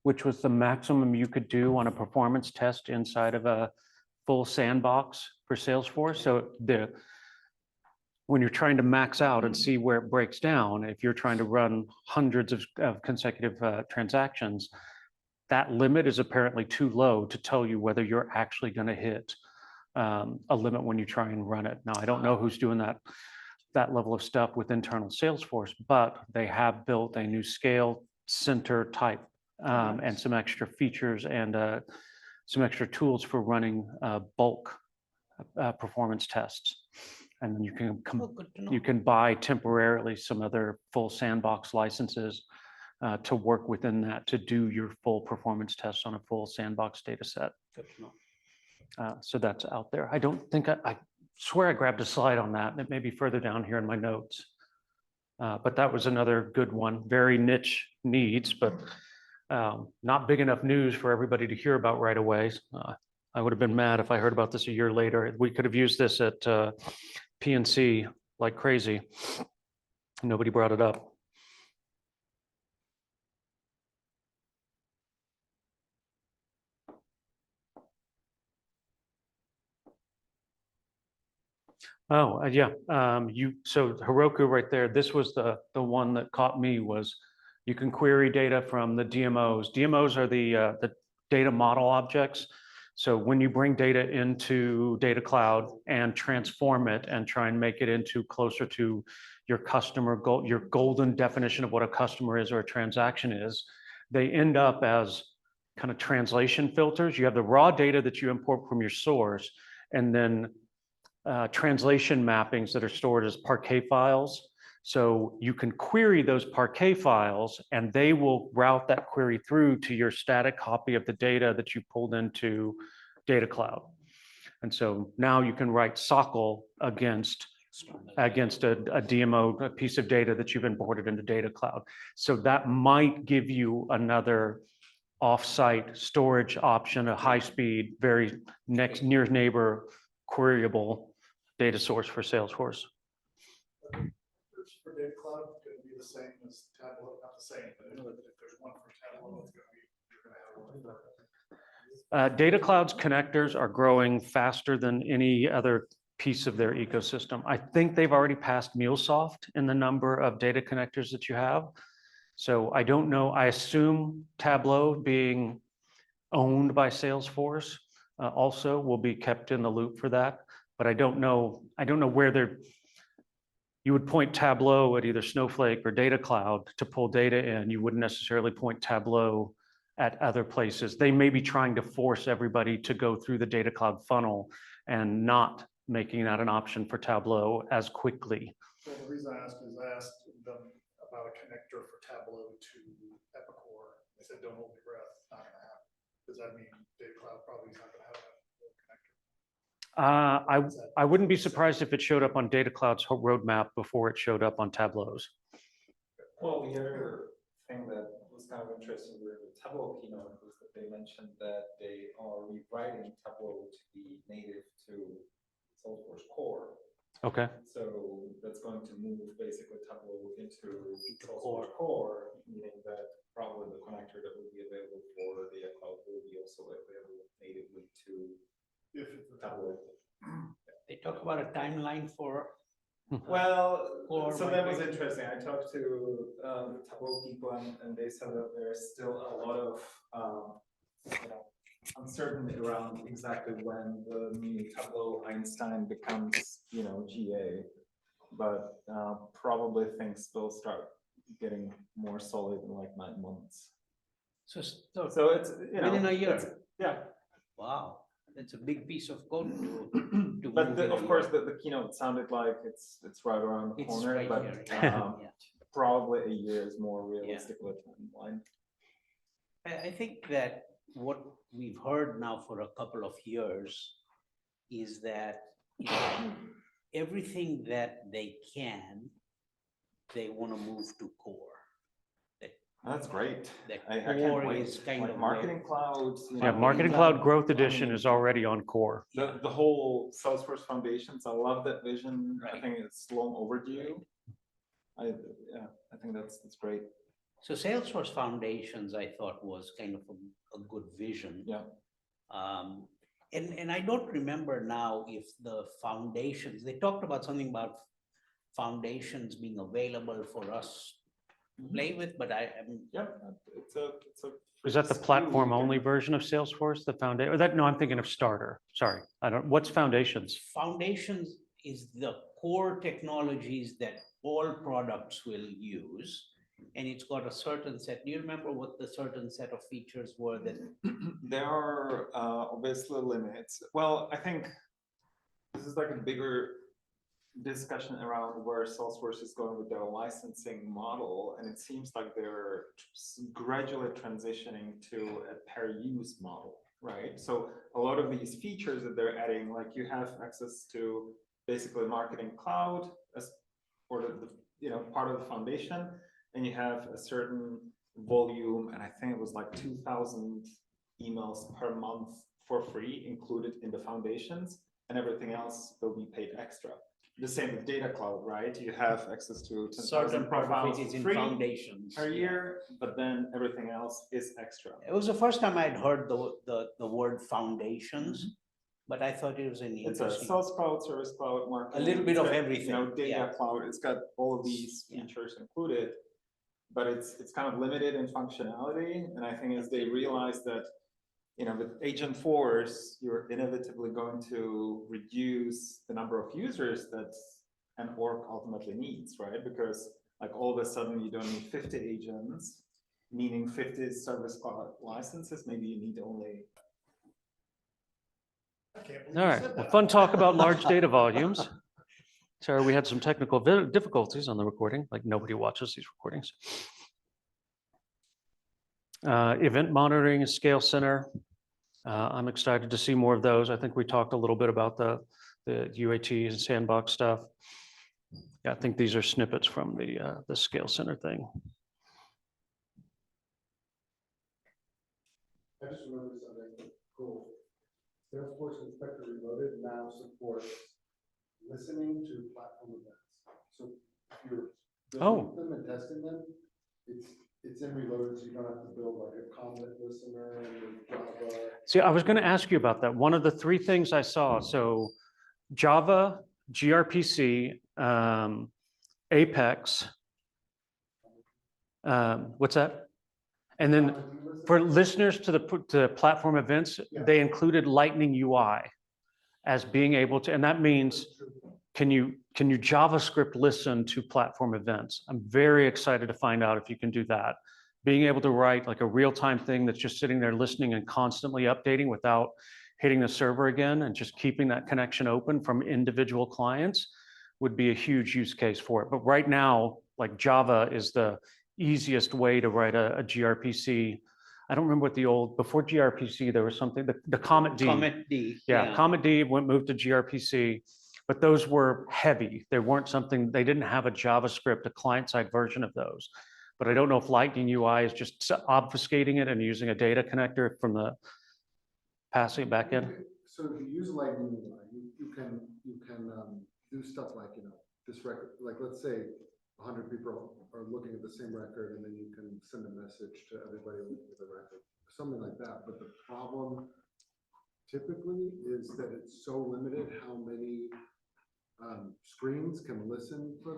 Speaker 1: which was the maximum you could do on a performance test inside of a full sandbox for Salesforce. So when you're trying to max out and see where it breaks down, if you're trying to run hundreds of consecutive transactions, that limit is apparently too low to tell you whether you're actually going to hit a limit when you try and run it. Now, I don't know who's doing that level of stuff with internal Salesforce, but they have built a new scale center type and some extra features and some extra tools for running bulk performance tests. And then you can you can buy temporarily some other full sandbox licenses to work within that to do your full performance tests on a full sandbox data set. So that's out there. I don't think I swear I grabbed a slide on that. It may be further down here in my notes. But that was another good one. Very niche needs, but not big enough news for everybody to hear about right away. I would have been mad if I heard about this a year later. We could have used this at PNC like crazy. Nobody brought it up. Oh, yeah. So Heroku right there, this was the one that caught me was you can query data from the DMOs. DMOs are the data model objects. So when you bring data into Data Cloud and transform it and try and make it into closer to your customer goal, your golden definition of what a customer is or a transaction is, they end up as kind of translation filters. You have the raw data that you import from your source, and then translation mappings that are stored as Parquet files. So you can query those Parquet files and they will route that query through to your static copy of the data that you pulled into Data Cloud. And so now you can write SOCL against a DMO, a piece of data that you've imported into Data Cloud. So that might give you another offsite storage option, a high speed, very near neighbor queryable data source for Salesforce.
Speaker 2: For Data Cloud, going to be the same as Tableau, not the same, but if there's one for Tableau, it's going to be, you're going to have one.
Speaker 1: Data Cloud's connectors are growing faster than any other piece of their ecosystem. I think they've already passed MuleSoft in the number of data connectors that you have. So I don't know. I assume Tableau being owned by Salesforce also will be kept in the loop for that. But I don't know where you would point Tableau at either Snowflake or Data Cloud to pull data in. You wouldn't necessarily point Tableau at other places. They may be trying to force everybody to go through the Data Cloud funnel and not making that an option for Tableau as quickly.
Speaker 2: So the reason I asked is I asked them about a connector for Tableau to Epicor. They said, don't hold your breath, not going to happen. Does that mean Data Cloud probably is not going to have a connector?
Speaker 1: I wouldn't be surprised if it showed up on Data Cloud's roadmap before it showed up on Tableau's.
Speaker 7: Well, the other thing that was kind of interesting with the Tableau keynote was that they mentioned that they are rewriting Tableau to be native to Salesforce Core.
Speaker 1: Okay.
Speaker 7: So that's going to move basically Tableau into Salesforce Core, meaning that probably the connector that will be available for Data Cloud will be also available natively to Tableau.
Speaker 4: They talk about a timeline for.
Speaker 7: Well,
Speaker 4: Or
Speaker 7: so that was
Speaker 4: migration.
Speaker 7: interesting. I talked to the Tableau people, and they said that there's still a lot of uncertainty around exactly when the new Tableau Einstein becomes, GA. But probably things will start getting more solid in like 9 months.
Speaker 4: So
Speaker 7: So it's
Speaker 4: within a year.
Speaker 7: Yeah.
Speaker 4: Wow, that's a big piece of code to
Speaker 7: But
Speaker 4: move in
Speaker 7: of
Speaker 4: a
Speaker 7: course,
Speaker 4: year.
Speaker 7: the keynote sounded like it's right around the
Speaker 4: It's
Speaker 7: corner,
Speaker 4: right
Speaker 7: but
Speaker 4: here, yeah.
Speaker 7: probably a year is more realistic timeline.
Speaker 4: I think that what we've heard now for a couple of years is that everything that they can, they want to move to core.
Speaker 7: That's great.
Speaker 4: That
Speaker 7: I
Speaker 4: core
Speaker 7: can't wait.
Speaker 4: is kind
Speaker 7: Like
Speaker 4: of
Speaker 7: Marketing Cloud.
Speaker 1: Yeah, Marketing Cloud Growth Edition is already on Core.
Speaker 7: The whole Salesforce Foundations. I love that vision. I
Speaker 4: Right.
Speaker 7: think it's long overdue. I think that's great.
Speaker 4: So Salesforce Foundations, I thought was kind of a good vision.
Speaker 7: Yeah.
Speaker 4: And I don't remember now if the foundations, they talked about something about foundations being available for us to play with, but am
Speaker 7: Yep, it's a.
Speaker 1: Is that the
Speaker 7: free SKU you
Speaker 1: platform
Speaker 7: can-
Speaker 1: only version of Salesforce, the foundation, or that, no, I'm thinking of Starter, sorry, I don't, what's Foundations?
Speaker 4: Foundations is the core technologies that all products will use. And it's got a certain set. Do you remember what the certain set of features were that?
Speaker 7: There are obviously limits. Well, I think this is like a bigger discussion around where Salesforce is going with their licensing model, and it seems like they're gradually transitioning to a per-use model, right? So a lot of these features that they're adding, like you have access to basically Marketing Cloud as or the part of the foundation, and you have a certain volume, and I think it was like 2,000 emails per month for free included in the foundations, and everything else will be paid extra. The same with Data Cloud, right? You have access to 10,000
Speaker 4: Certain part of
Speaker 7: profiles
Speaker 4: it is in
Speaker 7: free
Speaker 4: foundations.
Speaker 7: per
Speaker 4: yeah.
Speaker 7: year, but then everything else is extra.
Speaker 4: It was the first time I'd heard the word foundations, but I thought it was an
Speaker 7: It's a
Speaker 4: interesting.
Speaker 7: Sales Cloud, Service Cloud, Marketing.
Speaker 4: little bit
Speaker 7: it's
Speaker 4: of
Speaker 7: got,
Speaker 4: everything,
Speaker 7: Data
Speaker 4: yeah.
Speaker 7: Cloud, it's got all of these
Speaker 4: Yeah.
Speaker 7: features included, but it's kind of limited in functionality. And I think as they realize that, with Agentforce, you're inevitably going to reduce the number of users that an org ultimately needs, right? Because like all of a sudden you don't need 50 agents, meaning 50 Service Cloud licenses. Maybe you need only.
Speaker 2: I can't believe
Speaker 1: All
Speaker 2: you
Speaker 1: right,
Speaker 2: said
Speaker 1: well,
Speaker 2: that.
Speaker 1: fun talk about large data volumes. Sorry, we had some technical difficulties on the recording, like nobody watches these recordings. Event monitoring and scale center. I'm excited to see more of those. I think we talked a little bit about the UAT and sandbox stuff. Yeah, I think these are snippets from the scale center thing.
Speaker 6: I just remembered something cool. Salesforce Inspector Reloaded now supports listening to platform events. So if you're building them and testing them, it's in Reloaded, so you don't have to build like a comment listener and Java.
Speaker 1: See, I was going to ask you about that. One of the three things I saw, so Java, gRPC, Apex. What's that? And then for listeners to the platform events, they included Lightning UI as being able to, and that means, can you JavaScript listen to platform events? I'm very excited to find out if you can do that. Being able to write like a real-time thing that's just sitting there listening and constantly updating without hitting the server again and just keeping that connection open from individual clients would be a huge use case for it. But right now, like Java is the easiest way to write a gRPC. I don't remember what the old, before gRPC, there was something, the Comet D.
Speaker 4: Comet D.
Speaker 1: Yeah, Comet D moved to gRPC, but those were heavy. They weren't something, they didn't have a JavaScript, a client-side version of those. But I don't know if Lightning UI is just obfuscating it and using a data connector from the passing it back in.
Speaker 6: So if you use Lightning UI, you can do stuff like, this record, like let's say 100 people are looking at the same record, and then you can send a message to everybody looking at the record, something like that. But the problem typically is that it's so limited how many screens can listen for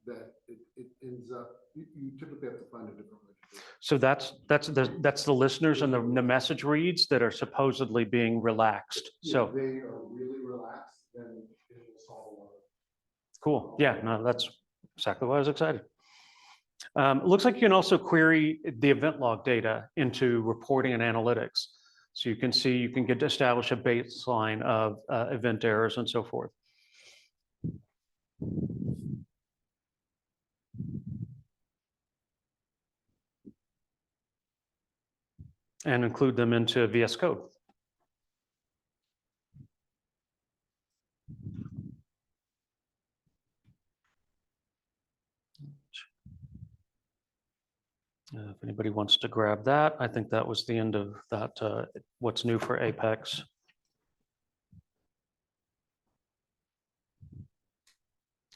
Speaker 6: that it ends up, you typically have to find a different way to do it.
Speaker 1: So that's the listeners and the message reads that are supposedly being relaxed. So
Speaker 6: if they are really relaxed, then it will solve a lot.
Speaker 1: cool. Yeah, no, that's exactly why I was excited. It looks like you can also query the event log data into reporting and analytics. So you can see, you can get to establish a baseline of event errors and so forth. And include them into VS Code. If anybody wants to grab that, I think that was the end of that, what's new for Apex.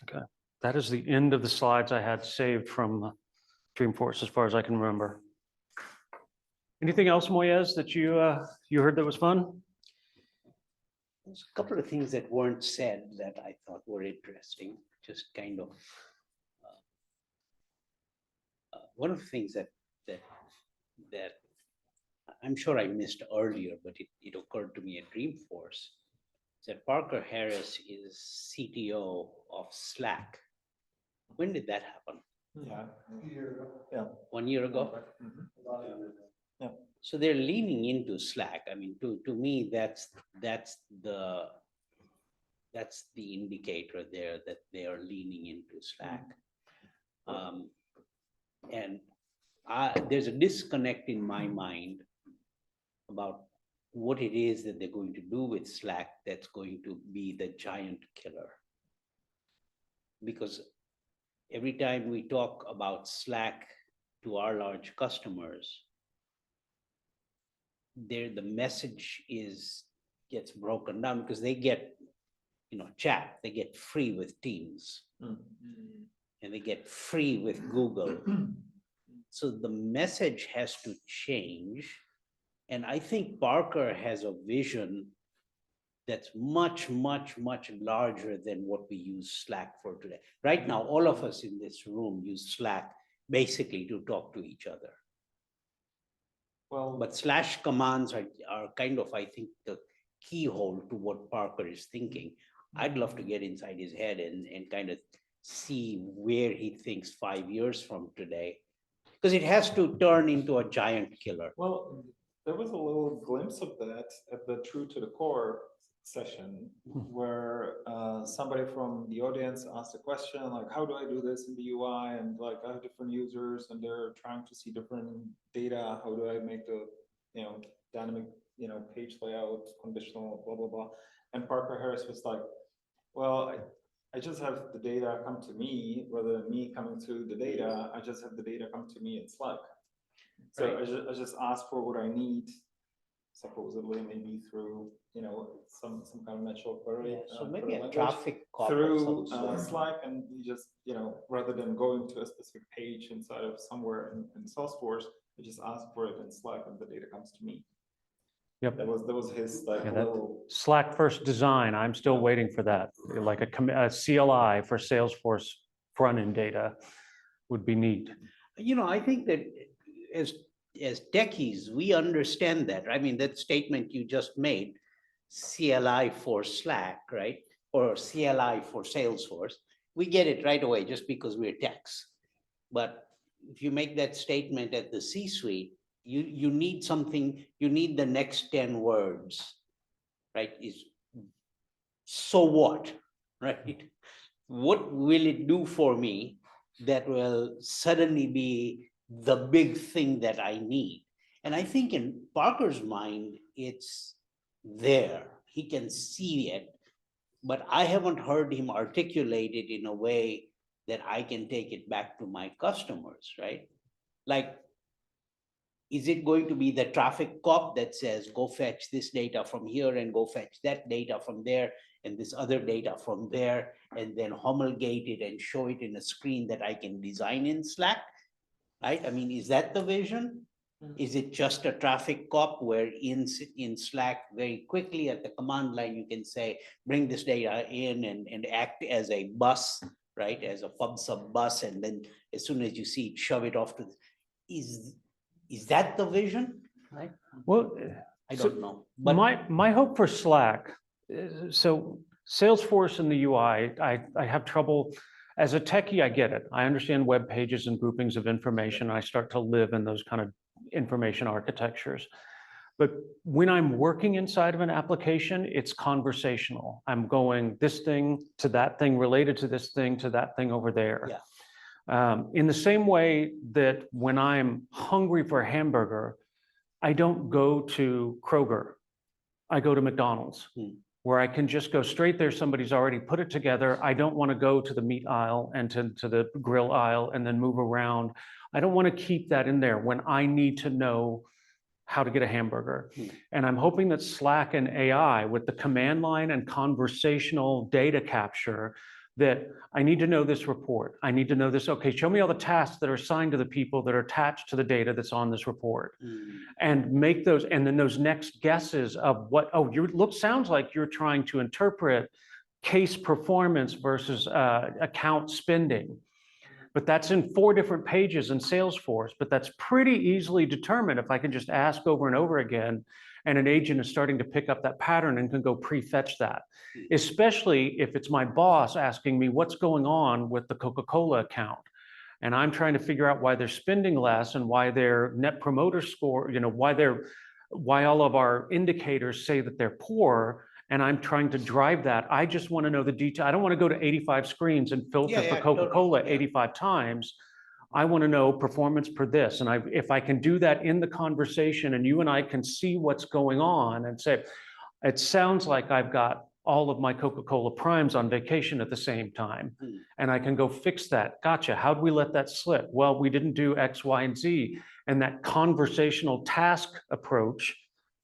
Speaker 1: Okay, that is the end of the slides I had saved from Dreamforce, as far as I can remember. Anything else, Moyez, that you heard that was fun?
Speaker 4: There's a couple of things that weren't said that I thought were interesting, just kind of. One of the things that I'm sure I missed earlier, but it occurred to me at Dreamforce, is that Parker Harris is CTO of Slack. When did that happen?
Speaker 7: Yeah.
Speaker 4: 1 year ago?
Speaker 7: Yeah.
Speaker 4: So they're leaning into Slack. I mean, to me, that's the indicator there that they are leaning into Slack. And there's a disconnect in my mind about what it is that they're going to do with Slack that's going to be the giant killer. Because every time we talk about Slack to our large customers, the message gets broken down because they get, chat, they get free with Teams. And they get free with Google. So the message has to change. And I think Parker has a vision that's much, much, much larger than what we use Slack for today. Right now, all of us in this room use Slack basically to talk to each other.
Speaker 7: Well,
Speaker 4: But slash commands are kind of, I think, the keyhole to what Parker is thinking. I'd love to get inside his head and kind of see where he thinks 5 years from today, because it has to turn into a giant killer.
Speaker 7: well, there was a little glimpse of that at the True to the Core session, where somebody from the audience asked a question like, how do I do this in the UI? And like, I have different users and they're trying to see different data. How do I make the, dynamic, page layout, conditional, blah, blah, blah. And Parker Harris was like, well, I just have the data come to me, rather than me coming to the data, I just have the data come to me in Slack. So
Speaker 4: Right.
Speaker 7: I just ask for what I need, supposedly maybe through, some kind of natural query.
Speaker 4: So maybe a
Speaker 7: language,
Speaker 4: traffic cop of
Speaker 7: through
Speaker 4: some sort.
Speaker 7: Slack, and you just, rather than going to a specific page inside of somewhere in Salesforce, I just ask for it in Slack and the data comes to me.
Speaker 1: Yep.
Speaker 7: That was his like
Speaker 1: Yeah, that-
Speaker 7: little.
Speaker 1: Slack first design, I'm still waiting for that. Like a CLI for Salesforce front-end data would be neat.
Speaker 4: I think that as techies, we understand that. I mean, that statement you just made, CLI for Slack, right? Or CLI for Salesforce, we get it right away just because we're techs. But if you make that statement at the C-suite, you need something, you need the next 10 words, right? So what, right? What will it do for me that will suddenly be the big thing that I need? And I think in Parker's mind, it's there. He can see it, but I haven't heard him articulate it in a way that I can take it back to my customers, right? Like, is it going to be the traffic cop that says, go fetch this data from here and go fetch that data from there and this other data from there, and then homologate it and show it in a screen that I can design in Slack, right? I mean, is that the vision? Is it just a traffic cop where in Slack very quickly at the command line, you can say, bring this data in and act as a bus, right? As a pub sub bus. And then as soon as you see it, shove it off to, is that the vision? Right?
Speaker 1: Well,
Speaker 4: I
Speaker 1: so
Speaker 4: don't know. But
Speaker 1: my hope for Slack, so Salesforce and the UI, I have trouble. As a techie, I get it. I understand web pages and groupings of information. I start to live in those kind of information architectures. But when I'm working inside of an application, it's conversational. I'm going this thing to that thing related to this thing to that thing over there.
Speaker 4: Yeah.
Speaker 1: In the same way that when I'm hungry for a hamburger, I don't go to Kroger. I go to McDonald's, where I can just go straight there. Somebody's already put it together. I don't want to go to the meat aisle and to the grill aisle and then move around. I don't want to keep that in there when I need to know how to get a hamburger. And I'm hoping that Slack and AI with the command line and conversational data capture that I need to know this report. I need to know this. Okay, show me all the tasks that are assigned to the people that are attached to the data that's on this report. And make those, and then those next guesses of what, oh, sounds like you're trying to interpret case performance versus account spending. But that's in 4 different pages in Salesforce, but that's pretty easily determined if I can just ask over and over again, and an agent is starting to pick up that pattern and can go pre-fetch that. Especially if it's my boss asking me what's going on with the Coca-Cola account. And I'm trying to figure out why they're spending less and why their net promoter score, why all of our indicators say that they're poor. And I'm trying to drive that. I just want to know the detail. I don't want to go to 85 screens and filter for Coca-Cola 85 times. I want to know performance per this. And if I can do that in the conversation and you and I can see what's going on and say, it sounds like I've got all of my Coca-Cola primes on vacation at the same time. And I can go fix that. Gotcha. How'd we let that slip? Well, we didn't do X, Y, and Z. And that conversational task approach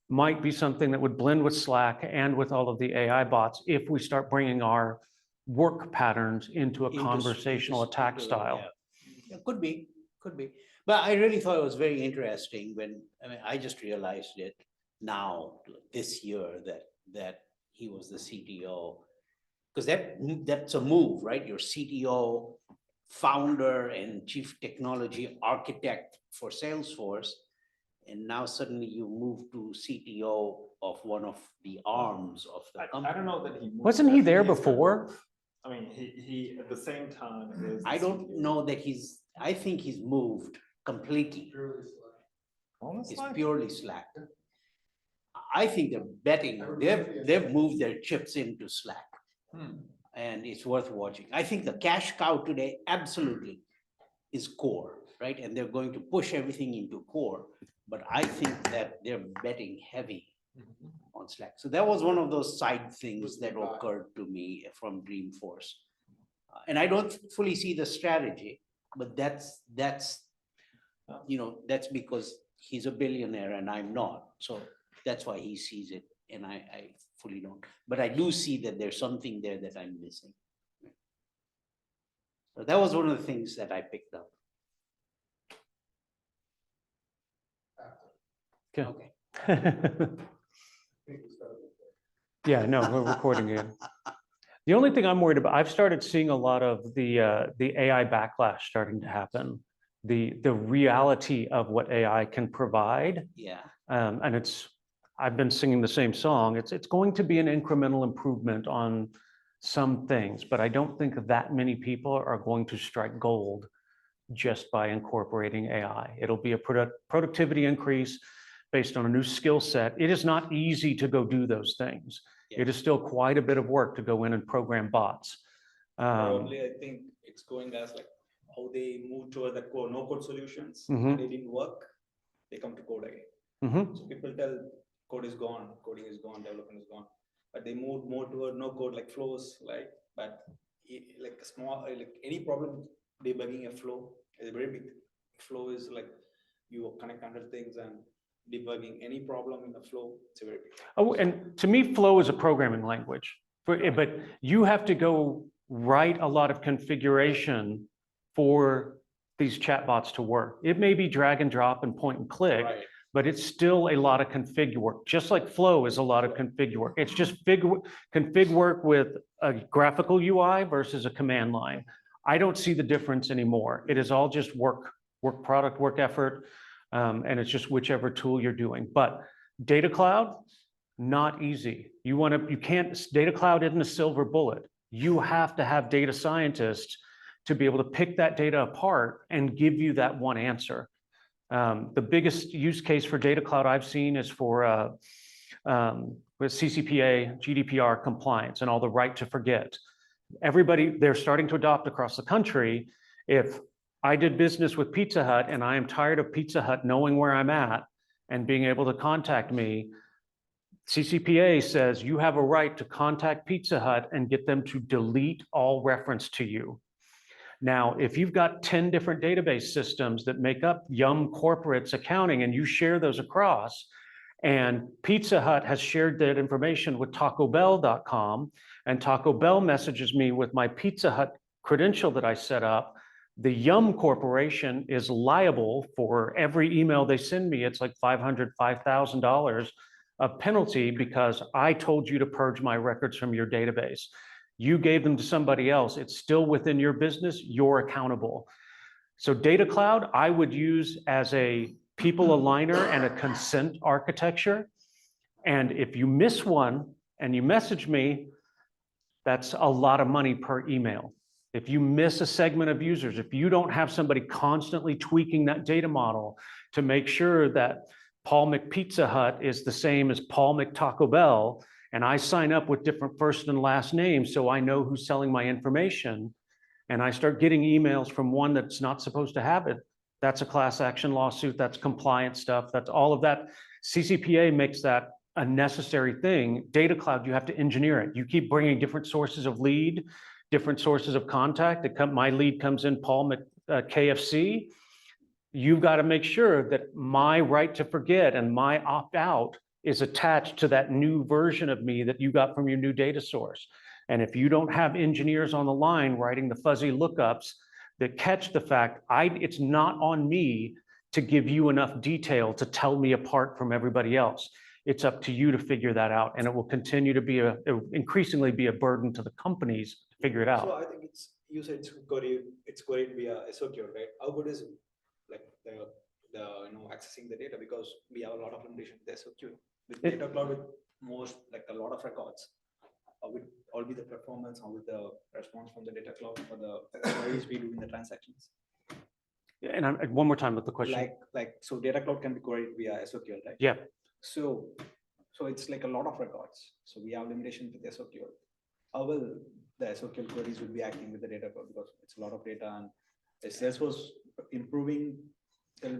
Speaker 1: might be something that would blend with Slack and with all of the AI bots if we start bringing our work patterns into a conversational attack style.
Speaker 4: Yeah, could be. But I really thought it was very interesting I just realized it now, this year, that he was the CTO. Because that's a move, right? Your CTO, founder, and chief technology architect for Salesforce. And now suddenly you move to CTO of one of the arms of the company.
Speaker 7: I don't know that he moved.
Speaker 1: Wasn't he there
Speaker 7: He's gonna
Speaker 1: before?
Speaker 7: move. I mean, he at the same time is.
Speaker 4: I don't know that I think he's moved completely. It's purely Slack. I think they're betting, they've moved their chips into Slack. And it's worth watching. I think the cash cow today absolutely is core, right? And they're going to push everything into core. But I think that they're betting heavy on Slack. So that was one of those side things that occurred to me from Dreamforce. And I don't fully see the strategy, but that's because he's a billionaire and I'm not. So that's why he sees it and I fully don't. But I do see that there's something there that I'm missing. So that was one of the things that I picked up. Okay.
Speaker 1: Yeah, no, we're recording it. The only thing I'm worried about, I've started seeing a lot of the AI backlash starting to happen. The reality of what AI can provide.
Speaker 4: Yeah.
Speaker 1: And I've been singing the same song. It's going to be an incremental improvement on some things, but I don't think that many people are going to strike gold just by incorporating AI. It'll be a productivity increase based on a new skill set. It is not easy to go do those things. It is still quite a bit of work to go in and program bots.
Speaker 8: Probably, I think it's going as like how they move toward the no code solutions.
Speaker 1: Mhm.
Speaker 8: They didn't work, they come to code again.
Speaker 1: Mhm.
Speaker 8: So people tell code is gone, coding is gone, development is gone. But they moved more toward no code like flows, like, but like a small, like any problem debugging a flow is very big. Flow is like you connect 100 things and debugging any problem in the flow, it's a very big.
Speaker 1: Oh, and to me, Flow is a programming language, but you have to go write a lot of configuration for these chatbots to work. It may be drag and drop and point and click,
Speaker 8: Right.
Speaker 1: but it's still a lot of config work, just like Flow is a lot of config work. It's just config work with a graphical UI versus a command line. I don't see the difference anymore. It is all just work product, work effort, and it's just whichever tool you're doing. But Data Cloud, not easy. Data Cloud isn't a silver bullet. You have to have data scientists to be able to pick that data apart and give you that one answer. The biggest use case for Data Cloud I've seen is for with CCPA, GDPR compliance, and all the right to forget. They're starting to adopt across the country. If I did business with Pizza Hut and I am tired of Pizza Hut knowing where I'm at and being able to contact me, CCPA says you have a right to contact Pizza Hut and get them to delete all reference to you. Now, if you've got 10 different database systems that make up Yum Corporate's accounting and you share those across, And Pizza Hut has shared that information with TacoBell.com, and Taco Bell messages me with my Pizza Hut credential that I set up. The Yum Corporation is liable for every email they send me. It's like $500, $5,000 of penalty because I told you to purge my records from your database. You gave them to somebody else. It's still within your business. You're accountable. So Data Cloud, I would use as a people aligner and a consent architecture. And if you miss one and you message me, that's a lot of money per email. If you miss a segment of users, if you don't have somebody constantly tweaking that data model to make sure that Paul McPizza Hut is the same as Paul McTaco Bell, and I sign up with different first and last names so I know who's selling my information, and I start getting emails from one that's not supposed to have it, that's a class action lawsuit, that's compliance stuff, that's all of that. CCPA makes that a necessary thing. Data Cloud, you have to engineer it. You keep bringing different sources of lead, different sources of contact. My lead comes in Paul KFC. You've got to make sure that my right to forget and my opt-out is attached to that new version of me that you got from your new data source. And if you don't have engineers on the line writing the fuzzy lookups that catch the fact, it's not on me to give you enough detail to tell me apart from everybody else. It's up to you to figure that out, and it will continue to be increasingly be a burden to the companies to figure it out.
Speaker 8: So I think you said it's queried via SOQ, right? How good is like the accessing the data, because we have a lot of limitation with SOQ. With Data Cloud, with most like a lot of records, with all be the performance, how with the response from the Data Cloud for the queries we do in the transactions.
Speaker 1: And one more time with the question.
Speaker 8: So Data Cloud can be queried via SOQ, right?
Speaker 1: Yeah.
Speaker 8: So it's like a lot of records. So we have limitation with SOQ. How will the SOQ queries will be acting with the Data Cloud, because it's a lot of data, and is Salesforce improving?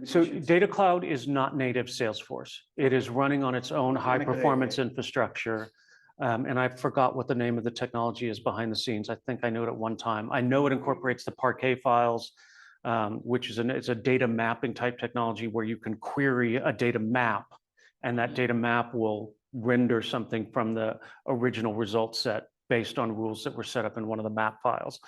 Speaker 1: So Data Cloud is not native Salesforce. It is running on its own high performance infrastructure. And I forgot what the name of the technology is behind the scenes. I think I knew it at one time. I know it incorporates the Parquet files, which is it's a data mapping type technology where you can query a data map, and that data map will render something from the original result set based on rules that were set up in one of the map files.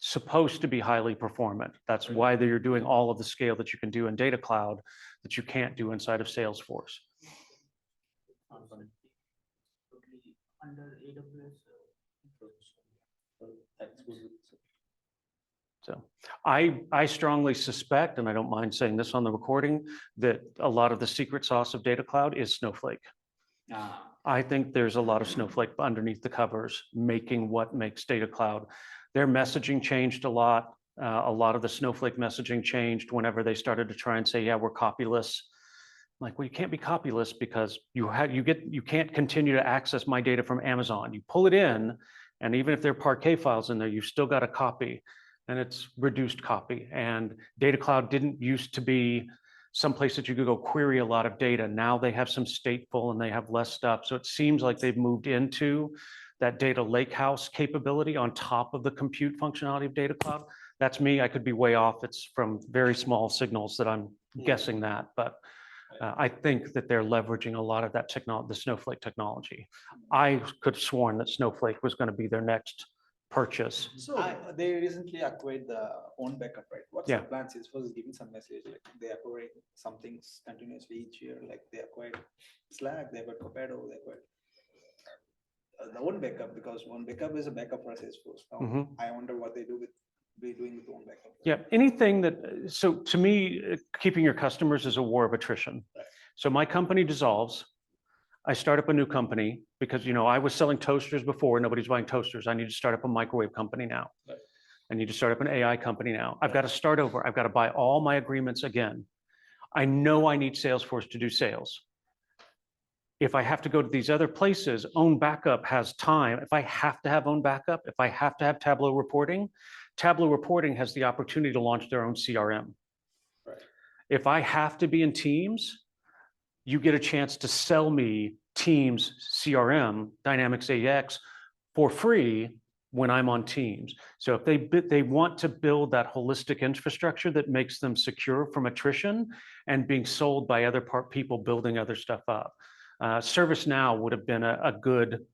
Speaker 1: Supposed to be highly performant. That's why you're doing all of the scale that you can do in Data Cloud that you can't do inside of Salesforce.
Speaker 4: Under AWS.
Speaker 1: So I strongly suspect, and I don't mind saying this on the recording, that a lot of the secret sauce of Data Cloud is Snowflake. I think there's a lot of Snowflake underneath the covers making what makes Data Cloud. Their messaging changed a lot. A lot of the Snowflake messaging changed whenever they started to try and say, yeah, we're copyless. Like, well, you can't be copyless because you can't continue to access my data from Amazon. You pull it in, and even if there are Parquet files in there, you've still got a copy, and it's reduced copy. And Data Cloud didn't used to be someplace that you could go query a lot of data. Now they have some stateful and they have less stuff. So it seems like they've moved into that data lakehouse capability on top of the compute functionality of Data Cloud. That's me. I could be way off. It's from very small signals that I'm guessing that, but I think that they're leveraging a lot of that technology, the Snowflake technology. I could have sworn that Snowflake was going to be their next purchase.
Speaker 8: So they recently acquired the own backup, right? What's the plan? Salesforce is giving some message, like they acquire some things continuously each year, like they acquired Slack, they acquired Copado, they acquired the own backup, because one backup is a backup for Salesforce. Now, I wonder what they doing with own backup.
Speaker 1: Yeah, anything that, so to me, keeping your customers is a war of attrition.
Speaker 8: Right.
Speaker 1: So my company dissolves. I start up a new company because, I was selling toasters before. Nobody's buying toasters. I need to start up a microwave company now.
Speaker 8: Right.
Speaker 1: I need to start up an AI company now. I've got to start over. I've got to buy all my agreements again. I know I need Salesforce to do sales. If I have to go to these other places, own backup has time. If I have to have own backup, if I have to have Tableau reporting has the opportunity to launch their own CRM.
Speaker 8: Right.
Speaker 1: If I have to be in Teams, you get a chance to sell me Teams CRM, Dynamics AX, for free when I'm on Teams. So if they want to build that holistic infrastructure that makes them secure from attrition and being sold by other people building other stuff up. ServiceNow would have been a good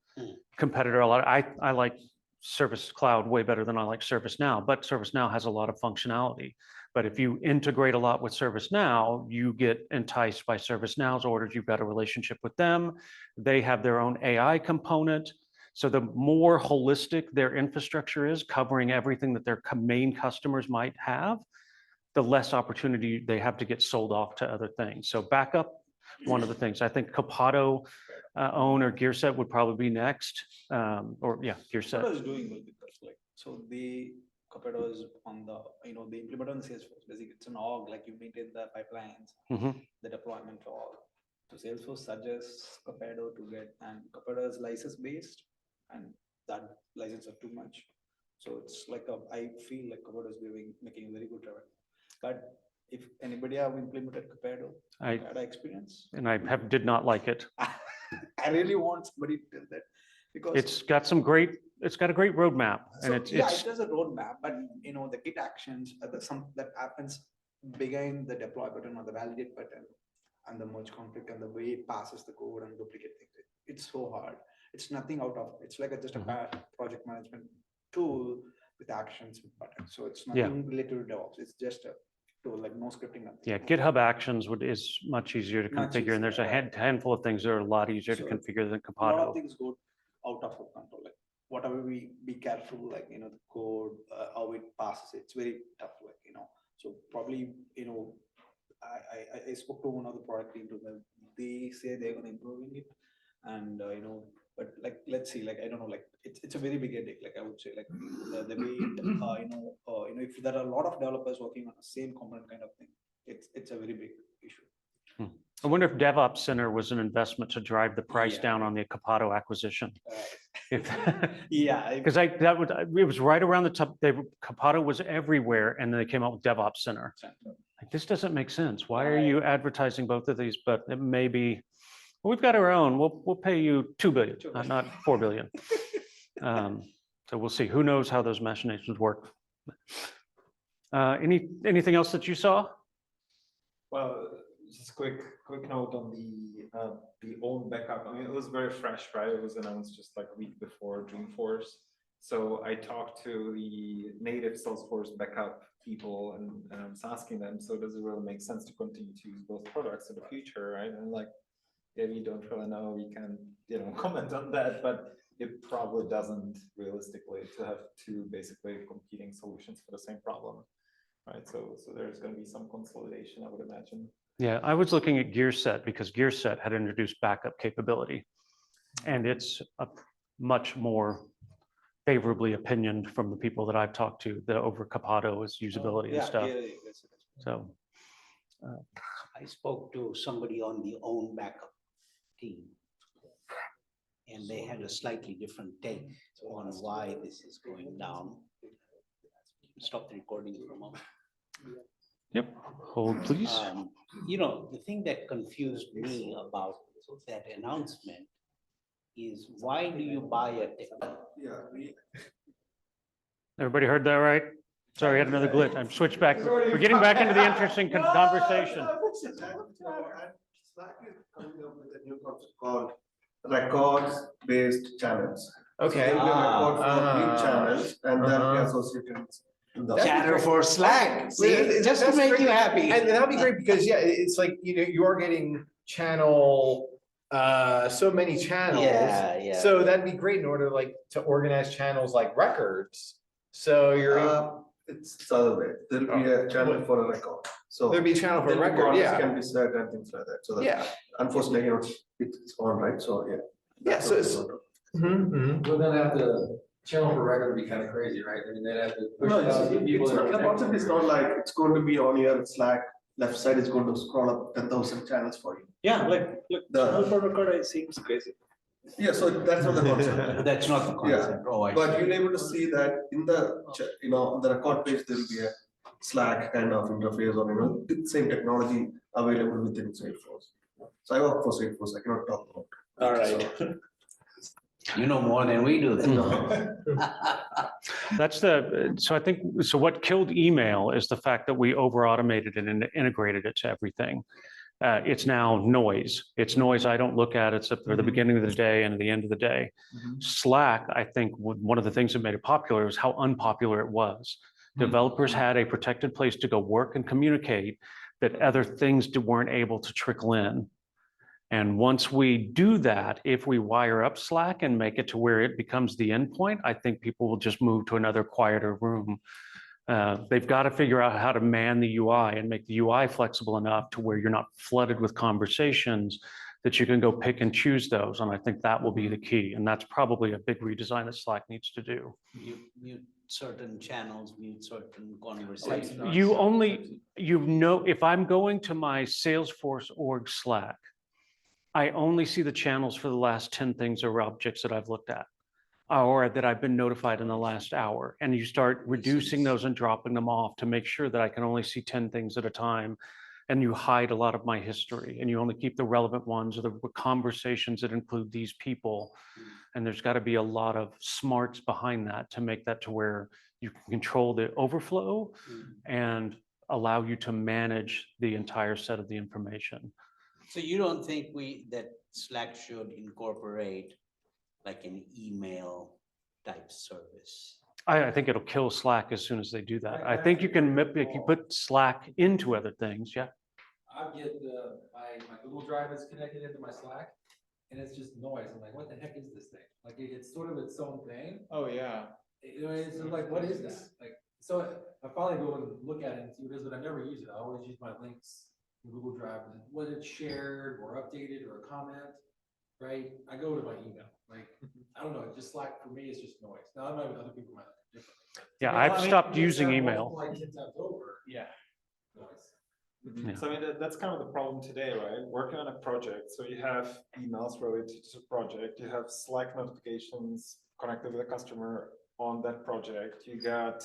Speaker 1: competitor. I like Service Cloud way better than I like ServiceNow, but ServiceNow has a lot of functionality. But if you integrate a lot with ServiceNow, you get enticed by ServiceNow's orders. You've got a relationship with them. They have their own AI component. So the more holistic their infrastructure is, covering everything that their main customers might have, the less opportunity they have to get sold off to other things. So backup, one of the things. I think Capado own or GearSet would probably be next. Or yeah, GearSet.
Speaker 8: Capado is doing well because like, so Capado is on the, they implement on the Salesforce. Basically, it's an org, like you maintain the pipelines, the deployment org. So Salesforce suggests Capado to get, and Capado is license based, and that license are too much. So it's like I feel like Capado is making a very good revenue. But if anybody have implemented Capado, had experience,
Speaker 1: and I did not like it.
Speaker 8: I really want somebody to tell that, because
Speaker 1: it's got a great roadmap, and
Speaker 8: it does a roadmap, but the Git actions are that happens behind the deploy button or the validate button and the merge conflict and the way it passes the code and duplicate things. It's so hard. It's nothing out of, it's like just a project management tool with actions with buttons. So it's nothing related to DevOps. It's just a tool, like no scripting. Nothing.
Speaker 1: Yeah, GitHub Actions is much easier to configure, and there's a handful of things that are a lot easier to configure than Capado.
Speaker 8: A lot of things go out of our control. Like whatever we be careful, like the code, how it passes. It's very tough. Like so probably I spoke to one of the product team to them. They say they're going to improving it, and but like let's see. Like I don't know. Like it's a very big headache. Like I would say, like the way if there are a lot of developers working on the same component kind of thing, it's a very big issue.
Speaker 1: I wonder if DevOps Center was an investment to drive the price down on the Capado acquisition. Because it was right around the top. Capado was everywhere, and then they came out with DevOps Center. Like, this doesn't make sense. Why are you advertising both of these? But it may be, well, we've got our own. We'll pay you $2 billion, not $4 billion. So we'll see. Who knows how those machinations work? Anything else that you saw?
Speaker 7: Well, just quick note on the old backup. I mean, it was very fresh, right? It was announced just like a week before Dreamforce. So I talked to the native Salesforce backup people, and I was asking them, so does it really make sense to continue to use both products in the future, right? And like, yeah, we don't really know. We can, comment on that, but it probably doesn't realistically to have two basically competing solutions for the same problem, right? So there's going to be some consolidation, I would imagine.
Speaker 1: Yeah, I was looking at GearSet because GearSet had introduced backup capability, and it's a much more favorably opinioned from the people that I've talked to over Capado's usability and stuff. So
Speaker 4: I spoke to somebody on the own backup team, and they had a slightly different take on why this is going down. Stop the recording for a moment.
Speaker 1: Yep, hold please.
Speaker 4: The thing that confused me about that announcement is, why do you buy a technology?
Speaker 1: Everybody heard that right? Sorry, I had another glitch. I'm switched back. We're getting back into the interesting conversation.
Speaker 9: Slack is coming up with a new concept called records-based channels.
Speaker 3: Okay.
Speaker 9: So there'll be a record for each channel, and they'll be associated in the
Speaker 3: Channel for Slack. See, just to make you happy. And that'll be great because it's like, you are getting channel, so many channels.
Speaker 4: Yeah.
Speaker 3: So that'd be great in order to organize channels like records. So you're.
Speaker 9: It's the other way. There'll be a channel for a record. So
Speaker 3: there'll be a channel for a record,
Speaker 9: recordings can be set and things like that. So that, unfortunately, it's on, right? So
Speaker 3: Yeah. So it's.
Speaker 10: We're gonna have to channel for record would be kind of crazy, right? I mean, they'd have to push
Speaker 9: No,
Speaker 10: it out to people.
Speaker 9: the concept is not like it's going to be on your Slack left side is going to scroll up 10,000 channels for you.
Speaker 8: Yeah, like channel for record seems crazy.
Speaker 9: Yeah, so that's not the concept.
Speaker 4: That's not the concept. Oh, I
Speaker 9: But
Speaker 4: see.
Speaker 9: you'll able to see that in the on the record page there will be a Slack kind of interface, or the same technology available within Salesforce. So I work for Salesforce. I cannot talk about.
Speaker 8: All right.
Speaker 4: You know more than we do.
Speaker 1: That's so I think, so what killed email is the fact that we over automated it and integrated it to everything. It's now noise. It's noise I don't look at except for the beginning of the day and at the end of the day. Slack, I think one of the things that made it popular is how unpopular it was. Developers had a protected place to go work and communicate that other things weren't able to trickle in. And once we do that, if we wire up Slack and make it to where it becomes the endpoint, I think people will just move to another quieter room. They've got to figure out how to man the UI and make the UI flexible enough to where you're not flooded with conversations, that you can go pick and choose those. And I think that will be the key. And that's probably a big redesign that Slack needs to do.
Speaker 4: You mute certain channels, mute certain conversations.
Speaker 1: If I'm going to my Salesforce org Slack, I only see the channels for the last 10 things or objects that I've looked at or that I've been notified in the last hour. And you start reducing those and dropping them off to make sure that I can only see 10 things at a time. And you hide a lot of my history and you only keep the relevant ones or the conversations that include these people. And there's got to be a lot of smarts behind that to make that to where you can control the overflow and allow you to manage the entire set of the information.
Speaker 4: So you don't think that Slack should incorporate like an email type service?
Speaker 1: I think it'll kill Slack as soon as they do that. I think you can put Slack into other things. Yeah.
Speaker 10: I get my Google Drive is connected into my Slack, and it's just noise. I'm like, what the heck is this thing? Like it's sort of its own thing.
Speaker 7: Oh, yeah.
Speaker 10: It's like, what is that? Like, so I finally go and look at it and see what it is, but I never use it. I always use my links in Google Drive, and whether it's shared or updated or a comment, right? I go to my email. Like, I don't know, just Slack for me is just noise. Now I know other people might look different.
Speaker 1: Yeah, I've stopped using email.
Speaker 10: Like 10 times over.
Speaker 7: Yeah.
Speaker 10: Noise.
Speaker 1: Yeah.
Speaker 7: So I mean, that's kind of the problem today, right? Working on a project, so you have emails related to the project, you have Slack notifications connected with the customer on that project, you got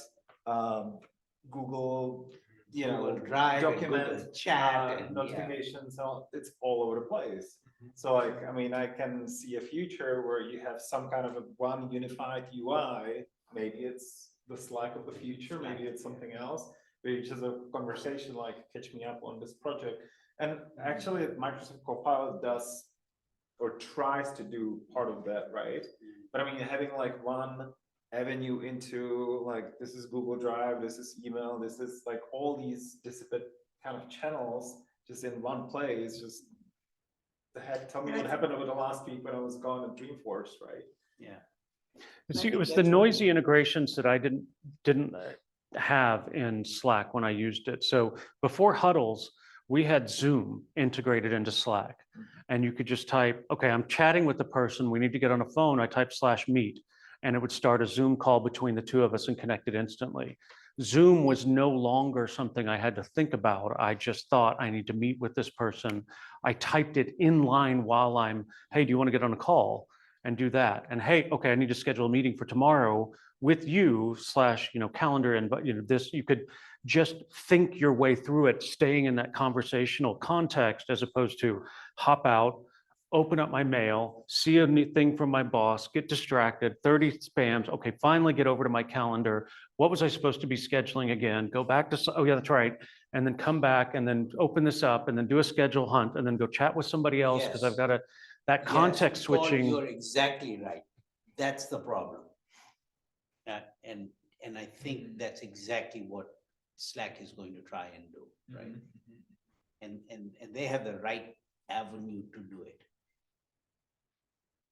Speaker 7: Google,
Speaker 4: Google Drive,
Speaker 7: document
Speaker 4: Google Chat, and
Speaker 7: notifications, it's all over the place. So like, I mean, I can see a future where you have some kind of a one unified UI. Maybe it's the Slack of the future, maybe it's something else, which is a conversation like, catch me up on this project. And actually Microsoft Copilot does or tries to do part of that, right? But I mean, having like one avenue into like, this is Google Drive, this is email, this is like all these disparate kind of channels just in one place, just the heck, tell me what happened over the last week when I was gone at Dreamforce, right?
Speaker 4: yeah.
Speaker 1: See, it was the noisy integrations that I didn't have in Slack when I used it. So before huddles, we had Zoom integrated into Slack, and you could just type, okay, I'm chatting with the person, we need to get on a phone, I type /meet, and it would start a Zoom call between the two of us and connect it instantly. Zoom was no longer something I had to think about. I just thought I need to meet with this person. I typed it in line while I'm, hey, do you want to get on a call? And do that. And hey, okay, I need to schedule a meeting for tomorrow with you / calendar. And this, you could just think your way through it, staying in that conversational context, as opposed to hop out, open up my mail, see a new thing from my boss, get distracted, 30 spams. Okay, finally get over to my calendar. What was I supposed to be scheduling again? Go back to, oh yeah, that's right. And then come back and then open this up and then do a schedule hunt and then go chat with somebody else because I've got to, that context switching.
Speaker 4: You're exactly right. That's the problem. And I think that's exactly what Slack is going to try and do, right? And they have the right avenue to do it.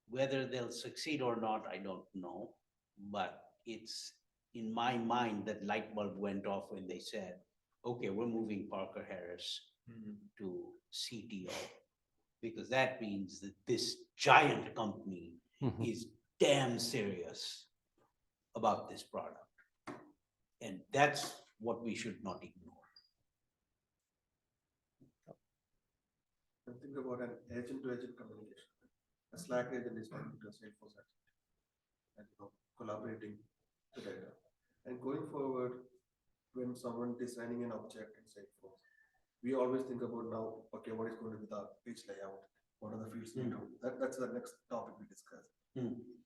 Speaker 4: Whether they'll succeed or not, I don't know. But it's in my mind that light bulb went off when they said, okay, we're moving Parker Harris to CTO. Because that means that this giant company is damn serious about this product. And that's what we should not ignore.
Speaker 9: And think about an agent-to-agent communication. A Slack agent is talking to a Salesforce agent and collaborating together. And going forward, when someone designing an object in Salesforce, we always think about now, okay, what is going to be the page layout? What are the fields we do? That's the next topic we discuss.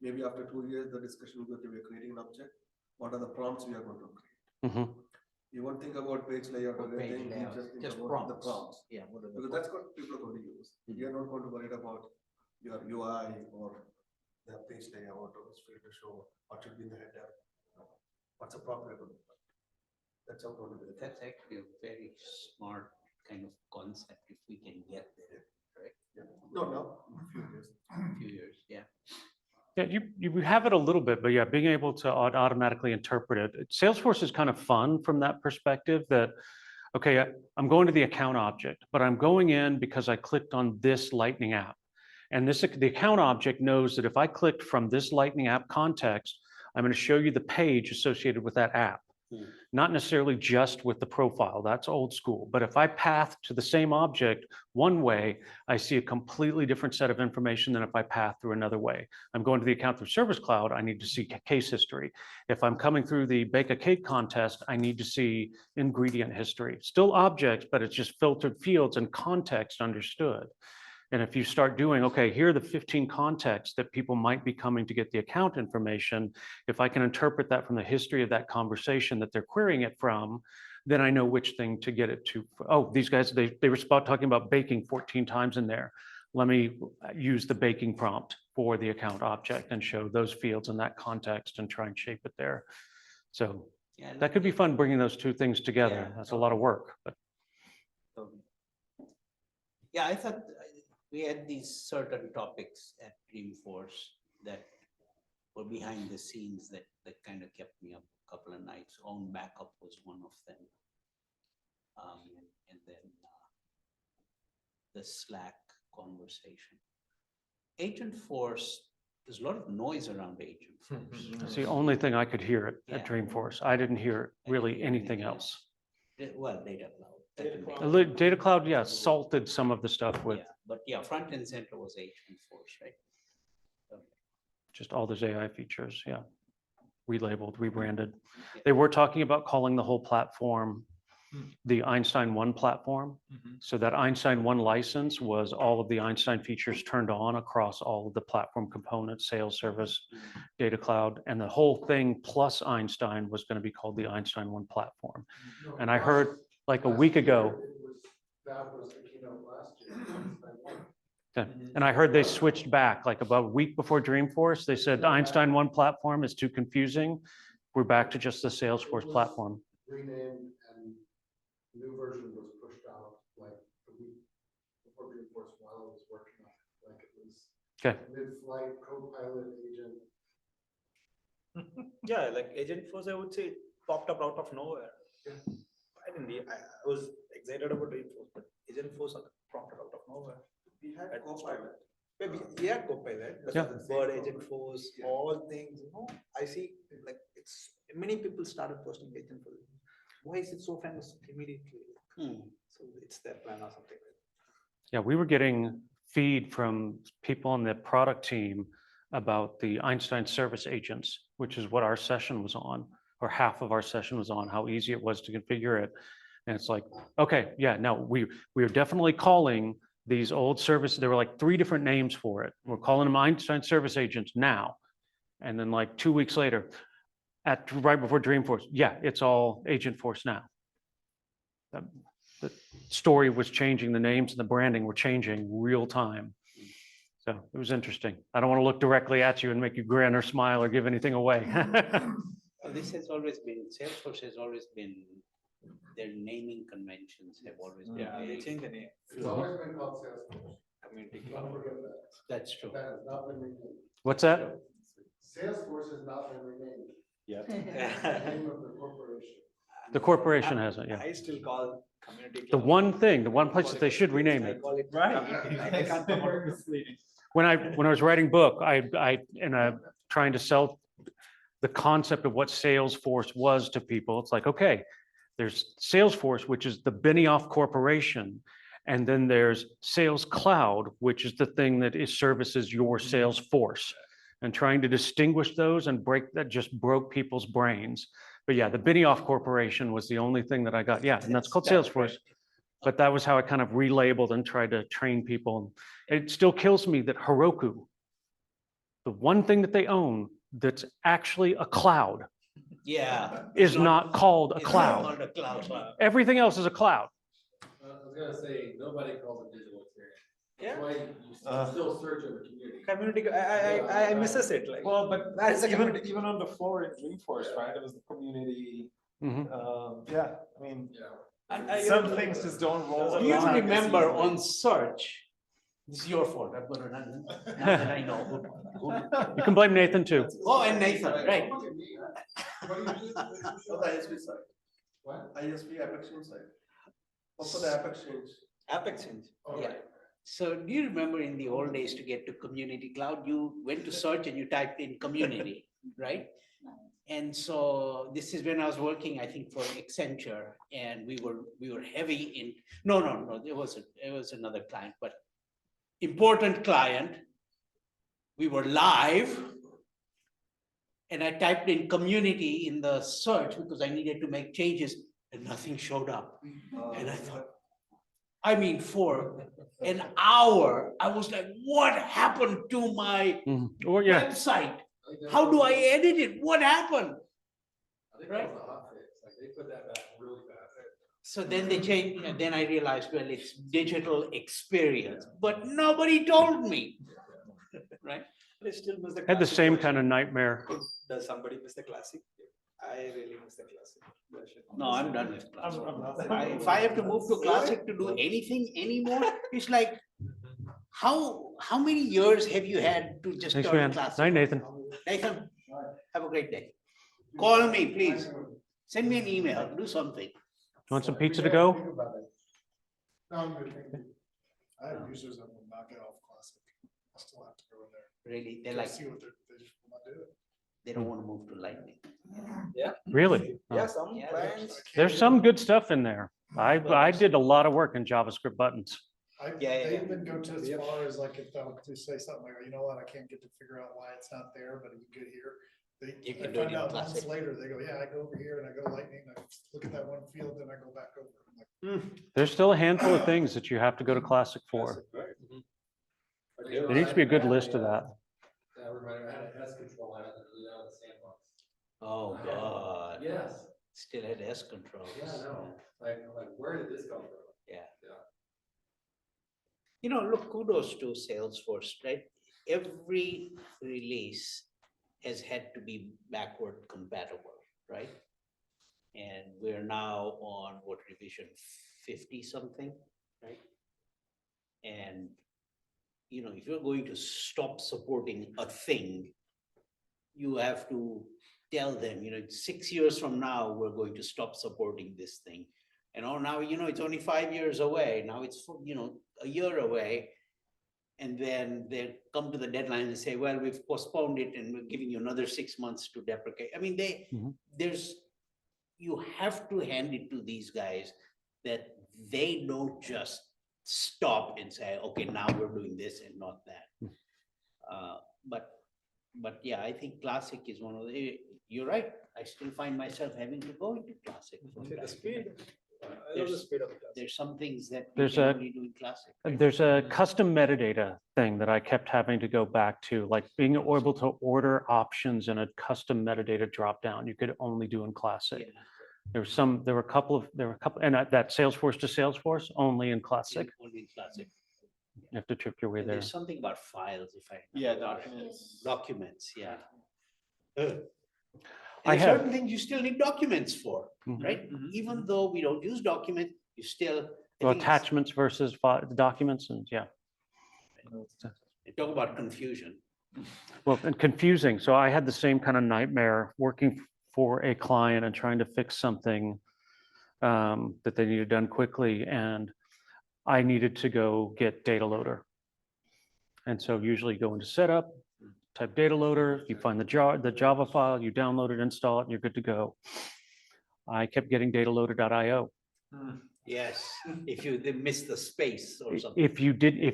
Speaker 9: maybe after 2 years, the discussion will go to, we're creating an object. What are the prompts we are going to create?
Speaker 1: Mhm.
Speaker 9: You won't think about page layout or
Speaker 4: Or page
Speaker 9: anything, you
Speaker 4: layout,
Speaker 9: just think
Speaker 4: just
Speaker 9: about the
Speaker 4: prompts.
Speaker 9: prompts.
Speaker 4: Yeah. What are the
Speaker 9: Because that's what people are going to use. You're not going to worry about your UI or the page layout or which field to show, what should be in the header. What's appropriate. That's how we're going to do it.
Speaker 4: That's actually a very smart kind of concept if we can get there, right?
Speaker 9: Yeah. No, a few years.
Speaker 4: A few years, yeah.
Speaker 1: Yeah, you have it a little bit, but yeah, being able to automatically interpret it. Salesforce is kind of fun from that perspective that, okay, I'm going to the account object, but I'm going in because I clicked on this Lightning app. And the account object knows that if I clicked from this Lightning app context, I'm going to show you the page associated with that app. Not necessarily just with the profile, that's old school. But if I path to the same object one way, I see a completely different set of information than if I path through another way. I'm going to the account through Service Cloud, I need to see case history. If I'm coming through the bake a cake contest, I need to see ingredient history. Still objects, but it's just filtered fields and context understood. And if you start doing, okay, here are the 15 contexts that people might be coming to get the account information, if I can interpret that from the history of that conversation that they're querying it from, then I know which thing to get it to. Oh, these guys, they were talking about baking 14 times in there. Let me use the baking prompt for the account object and show those fields in that context and try and shape it there. So
Speaker 4: Yeah,
Speaker 1: that could be fun bringing those two things together.
Speaker 4: Yeah,
Speaker 1: That's a lot of work, but
Speaker 4: yeah, I thought we had these certain topics at Dreamforce that were behind the scenes that kind of kept me up a couple of nights. Own backup was one of them. And then the Slack conversation. Agentforce, there's a lot of noise around Agentforce.
Speaker 1: it's the only thing I could hear at
Speaker 4: Yeah.
Speaker 1: Dreamforce. I didn't hear really
Speaker 4: hear
Speaker 1: anything
Speaker 4: anything
Speaker 1: else.
Speaker 4: Well, Data Cloud.
Speaker 1: Data Cloud, yeah, salted some of the stuff with
Speaker 4: Yeah, but yeah, front and center was Agentforce, right?
Speaker 1: just all those AI features, yeah. Relabeled, rebranded.
Speaker 4: Yeah.
Speaker 1: They were talking about calling the whole platform the Einstein 1 platform. So that Einstein 1 license was all of the Einstein features turned on across all of the platform components, sales, service, Data Cloud, and the whole thing plus Einstein was going to be called the Einstein 1 platform. And I heard like a week ago,
Speaker 6: That was the keynote last year.
Speaker 1: yeah, and I heard they switched back like about a week before Dreamforce. They said the Einstein 1 platform is too confusing. We're back to just the Salesforce platform.
Speaker 6: Renamed and new version was pushed out like the week before Dreamforce while I was working on it. Like it was
Speaker 1: Okay.
Speaker 6: mid-flight co-pilot agent.
Speaker 8: Yeah, like Agentforce, I would say it popped up out of nowhere. I was excited about Dreamforce, but Agentforce popped up out of nowhere.
Speaker 9: We had
Speaker 8: At
Speaker 9: Copilot.
Speaker 8: Maybe we had Copilot, but
Speaker 1: Yeah.
Speaker 8: the word Agentforce,
Speaker 9: Yeah.
Speaker 8: all things, I see like it's many people started posting Agentforce. Why is it so famous immediately? So it's their plan or something.
Speaker 1: Yeah, we were getting feed from people on the product team about the Einstein service agents, which is what our session was on, or half of our session was on, how easy it was to configure it. And it's like, okay, yeah, no, we are definitely calling these old service, there were like 3 different names for it. We're calling them Einstein service agents now. And then like 2 weeks later, right before Dreamforce, yeah, it's all Agentforce now. The story was changing, the names and the branding were changing real time. So it was interesting. I don't want to look directly at you and make you grin or smile or give anything away.
Speaker 4: This has always been, Salesforce has always been, their naming conventions have always been.
Speaker 8: Yeah, they
Speaker 4: very
Speaker 8: changed the name.
Speaker 6: It's always been called Salesforce.
Speaker 8: Community
Speaker 6: Don't
Speaker 8: cloud.
Speaker 6: forget that.
Speaker 4: That's true.
Speaker 6: That has not been renamed.
Speaker 1: What's that?
Speaker 6: Salesforce has not been renamed.
Speaker 8: Yeah.
Speaker 6: The name of the corporation.
Speaker 1: The corporation hasn't, yeah.
Speaker 8: I still call community
Speaker 1: The
Speaker 8: cloud.
Speaker 1: one thing, the one place that they should rename
Speaker 8: I
Speaker 1: it.
Speaker 8: call it
Speaker 10: Right.
Speaker 8: community. I can't come out of
Speaker 1: When I was writing book, trying to sell the concept of what Salesforce was to people, it's like, okay, there's Salesforce, which is the Benioff Corporation. And then there's Sales Cloud, which is the thing that services your sales force. And trying to distinguish those and that just broke people's brains. But yeah, the Benioff Corporation was the only thing that I got. Yeah, and that's called Salesforce. But that was how I kind of relabeled and tried to train people. It still kills me that Heroku the one thing that they own that's actually a cloud
Speaker 4: Yeah.
Speaker 1: is not called a
Speaker 4: It's not
Speaker 1: cloud.
Speaker 4: called a cloud.
Speaker 1: Everything else is a cloud.
Speaker 10: I was gonna say, nobody calls it digital experience. That's
Speaker 8: Yeah.
Speaker 10: why you still search over community.
Speaker 8: Community, I misses it, like.
Speaker 7: Well, but
Speaker 8: That is a
Speaker 7: even,
Speaker 8: community.
Speaker 7: even on the floor in Dreamforce, right, it was the community,
Speaker 1: Mhm.
Speaker 7: yeah, I mean,
Speaker 10: Yeah.
Speaker 8: And I,
Speaker 7: some things just don't roll.
Speaker 4: Do you
Speaker 7: around as
Speaker 4: remember
Speaker 7: easily.
Speaker 4: on search? This is your fault. I'm gonna run. Now that I know who.
Speaker 1: You can blame Nathan too.
Speaker 4: Oh, and Nathan, right.
Speaker 9: What the ISP side?
Speaker 10: What?
Speaker 9: ISP App Exchange side. Also the App Exchange.
Speaker 8: App Exchange.
Speaker 4: Yeah. So do you remember in the old days to get to community cloud, you went to search and you typed in community, right? And so this is when I was working, I think, for Accenture, and we were heavy in, no, it was another client, but important client. We were live. And I typed in community in the search because I needed to make changes and nothing showed up. And I thought, I mean, for an hour, I was like, what happened to my
Speaker 1: Oh, yeah.
Speaker 4: website? How do I edit it? What happened?
Speaker 10: I think that was a hot fix, like they put that back really fast.
Speaker 4: So then they changed, and then I realized, well, it's digital experience, but nobody told me. Right?
Speaker 8: I still miss the.
Speaker 1: Had the
Speaker 8: classic
Speaker 1: same
Speaker 8: version.
Speaker 1: kind of nightmare.
Speaker 8: Does somebody miss the classic? I really miss the classic version.
Speaker 4: No, I'm done with classic.
Speaker 7: I'm not-
Speaker 4: If I have to move to classic to do anything anymore, it's like, how many years have you had to just
Speaker 1: Thanks,
Speaker 4: turn
Speaker 1: man.
Speaker 4: classic?
Speaker 1: Night, Nathan.
Speaker 4: Nathan, have a great day. Call me, please. Send me an email, do something.
Speaker 1: Want some pizza to go?
Speaker 2: No, I'm good, thank you. I have users that will not get off classic. I still have to go in there.
Speaker 4: Really, they're
Speaker 2: to
Speaker 4: like,
Speaker 2: See what they just will not do it.
Speaker 4: they don't want to move to lightning.
Speaker 1: Really? Oh.
Speaker 8: Yeah, some
Speaker 4: Yeah,
Speaker 8: clients.
Speaker 1: There's some good stuff in there. I did a lot of work in JavaScript buttons.
Speaker 2: They even go to as far as like if they'll just say something like, you know what, I can't get to figure out why it's not there, but you get here.
Speaker 4: You
Speaker 2: They
Speaker 4: can do it
Speaker 2: find
Speaker 4: in
Speaker 2: out months
Speaker 4: Classic.
Speaker 2: later, they go, yeah, I go over here and I go lightning, I look at that one field, then I go back over. I'm like,
Speaker 1: There's still a handful of things that you have to go to Classic for. There needs to be a good list of that.
Speaker 10: That reminded me, I had an S control, I had to delete out of the sandbox.
Speaker 4: Oh, God.
Speaker 10: Yes,
Speaker 4: Still had S control.
Speaker 10: yeah, I know, like, where did this come from?
Speaker 4: Yeah.
Speaker 10: Yeah.
Speaker 4: You know, look, kudos to Salesforce, right? Every release has had to be backward compatible, right? And we're now on what, revision 50 something, right? And, you know, if you're going to stop supporting a thing, you have to tell them, you know, 6 years from now, we're going to stop supporting this thing. And oh, now, you know, it's only 5 years away. Now it's, you know, a year away. And then they come to the deadline and say, well, we've postponed it and we're giving you another 6 months to deprecate. I mean, you have to hand it to these guys that they don't just stop and say, okay, now we're doing this and not that. But yeah, I think Classic is one of the, you're right. I still find myself having to go into Classic. from
Speaker 8: The
Speaker 4: time to
Speaker 8: speed.
Speaker 4: time.
Speaker 8: I love the speed of the classic.
Speaker 4: There's some things that you
Speaker 1: There's
Speaker 4: can
Speaker 1: a-
Speaker 4: only do in Classic. right?
Speaker 1: There's a custom metadata thing that I kept having to go back to, like being able to order options in a custom metadata dropdown. You could only do in Classic.
Speaker 4: Yeah.
Speaker 1: There were a couple, and that Salesforce to Salesforce only in Classic.
Speaker 4: Only in Classic.
Speaker 1: You have to trip your way
Speaker 4: And
Speaker 1: there.
Speaker 4: there's something about files, if I.
Speaker 7: Yeah,
Speaker 4: remember correctly.
Speaker 7: documents.
Speaker 4: Documents, yeah.
Speaker 1: I
Speaker 4: And
Speaker 1: have-
Speaker 4: certain things you still need documents for,
Speaker 1: Mhm.
Speaker 4: right? Even though we don't use document, you still. I
Speaker 1: Well,
Speaker 4: think it's-
Speaker 1: attachments versus documents, and yeah.
Speaker 4: Talk about confusion.
Speaker 1: Well, and confusing. So I had the same kind of nightmare working for a client and trying to fix something that they needed done quickly, and I needed to go get data loader. And so usually go into setup, type data loader, you find the Java file, you download it, install it, and you're good to go. I kept getting dataloader.io.
Speaker 4: Yes, if they miss the space or something.
Speaker 1: If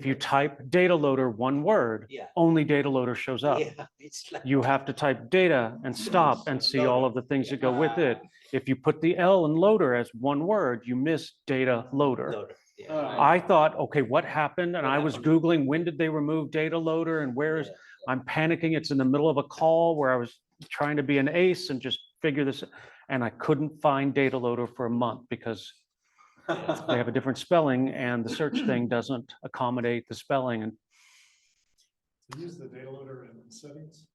Speaker 1: you type data loader one word,
Speaker 4: Yeah.
Speaker 1: only data loader shows up.
Speaker 4: Yeah, it's like.
Speaker 1: You have to type data and stop and see all of the things that go with it. If you put the L in loader as one word, you miss data loader.
Speaker 4: Loader,
Speaker 1: I thought, okay, what happened? And I was Googling, when did they remove data loader and where is, I'm panicking. It's in the middle of a call where I was trying to be an ace and just figure this, and I couldn't find data loader for a month because they have a different spelling and the search thing doesn't accommodate the spelling. And
Speaker 2: Use the data loader in settings.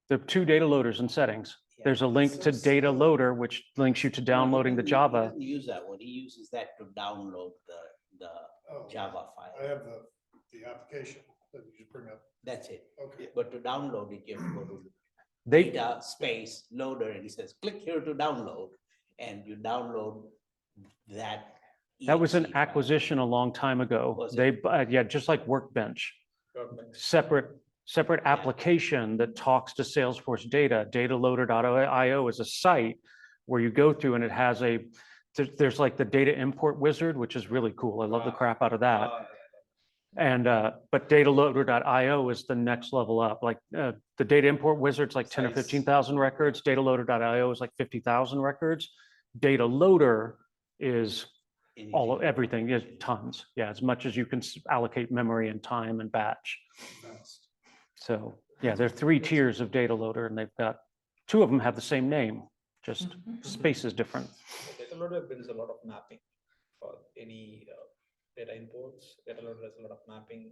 Speaker 1: there are two data loaders in settings. There's a link to data loader, which links you to downloading the
Speaker 4: He
Speaker 1: Java.
Speaker 4: doesn't use that one. He uses that to download the
Speaker 2: Oh,
Speaker 4: Java
Speaker 2: I
Speaker 4: file.
Speaker 2: have the application that you just bring up.
Speaker 4: That's it.
Speaker 2: Okay.
Speaker 4: But to download it, you have to go to
Speaker 1: They,
Speaker 4: data space loader, and it says, click here to download, and you download that.
Speaker 1: that was an
Speaker 4: exe file.
Speaker 1: acquisition a long time ago.
Speaker 4: Was
Speaker 1: They,
Speaker 4: it?
Speaker 1: yeah, just like Workbench. Separate application that talks to Salesforce data. Dataloader.io is a site where you go through and it has there's like the data import wizard, which is really cool. I love the crap out of that. And but dataloader.io is the next level up. Like the data import wizard's like 10 or 15,000 records. Dataloader.io is like 50,000 records. Data loader is all of everything, is tons. Yeah, as much as you can allocate memory and time and batch. So yeah, there are 3 tiers of data loader, and they've got 2 of them have the same name, just space is different.
Speaker 8: Data loader brings a lot of mapping for any data imports. Data loader has a lot of mapping,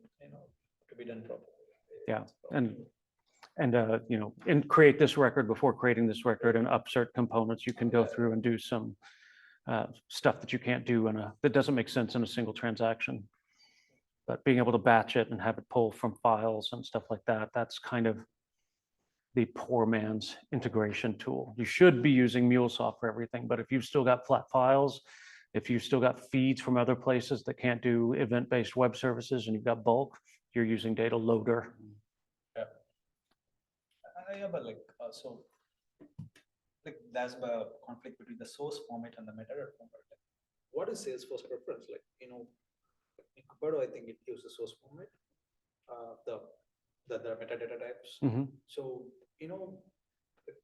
Speaker 8: to be done properly.
Speaker 1: Yeah, and you know, create this record before creating this record and upsert components. You can go through and do some stuff that you can't do that doesn't make sense in a single transaction. But being able to batch it and have it pull from files and stuff like that, that's kind of the poor man's integration tool. You should be using MuleSoft for everything, but if you've still got flat files, if you've still got feeds from other places that can't do event-based web services and you've got bulk, you're using data loader.
Speaker 8: Yeah, but so there's a conflict between the source format and the metadata format. What is Salesforce preference? In Copado, I think it uses source format, the metadata types. So,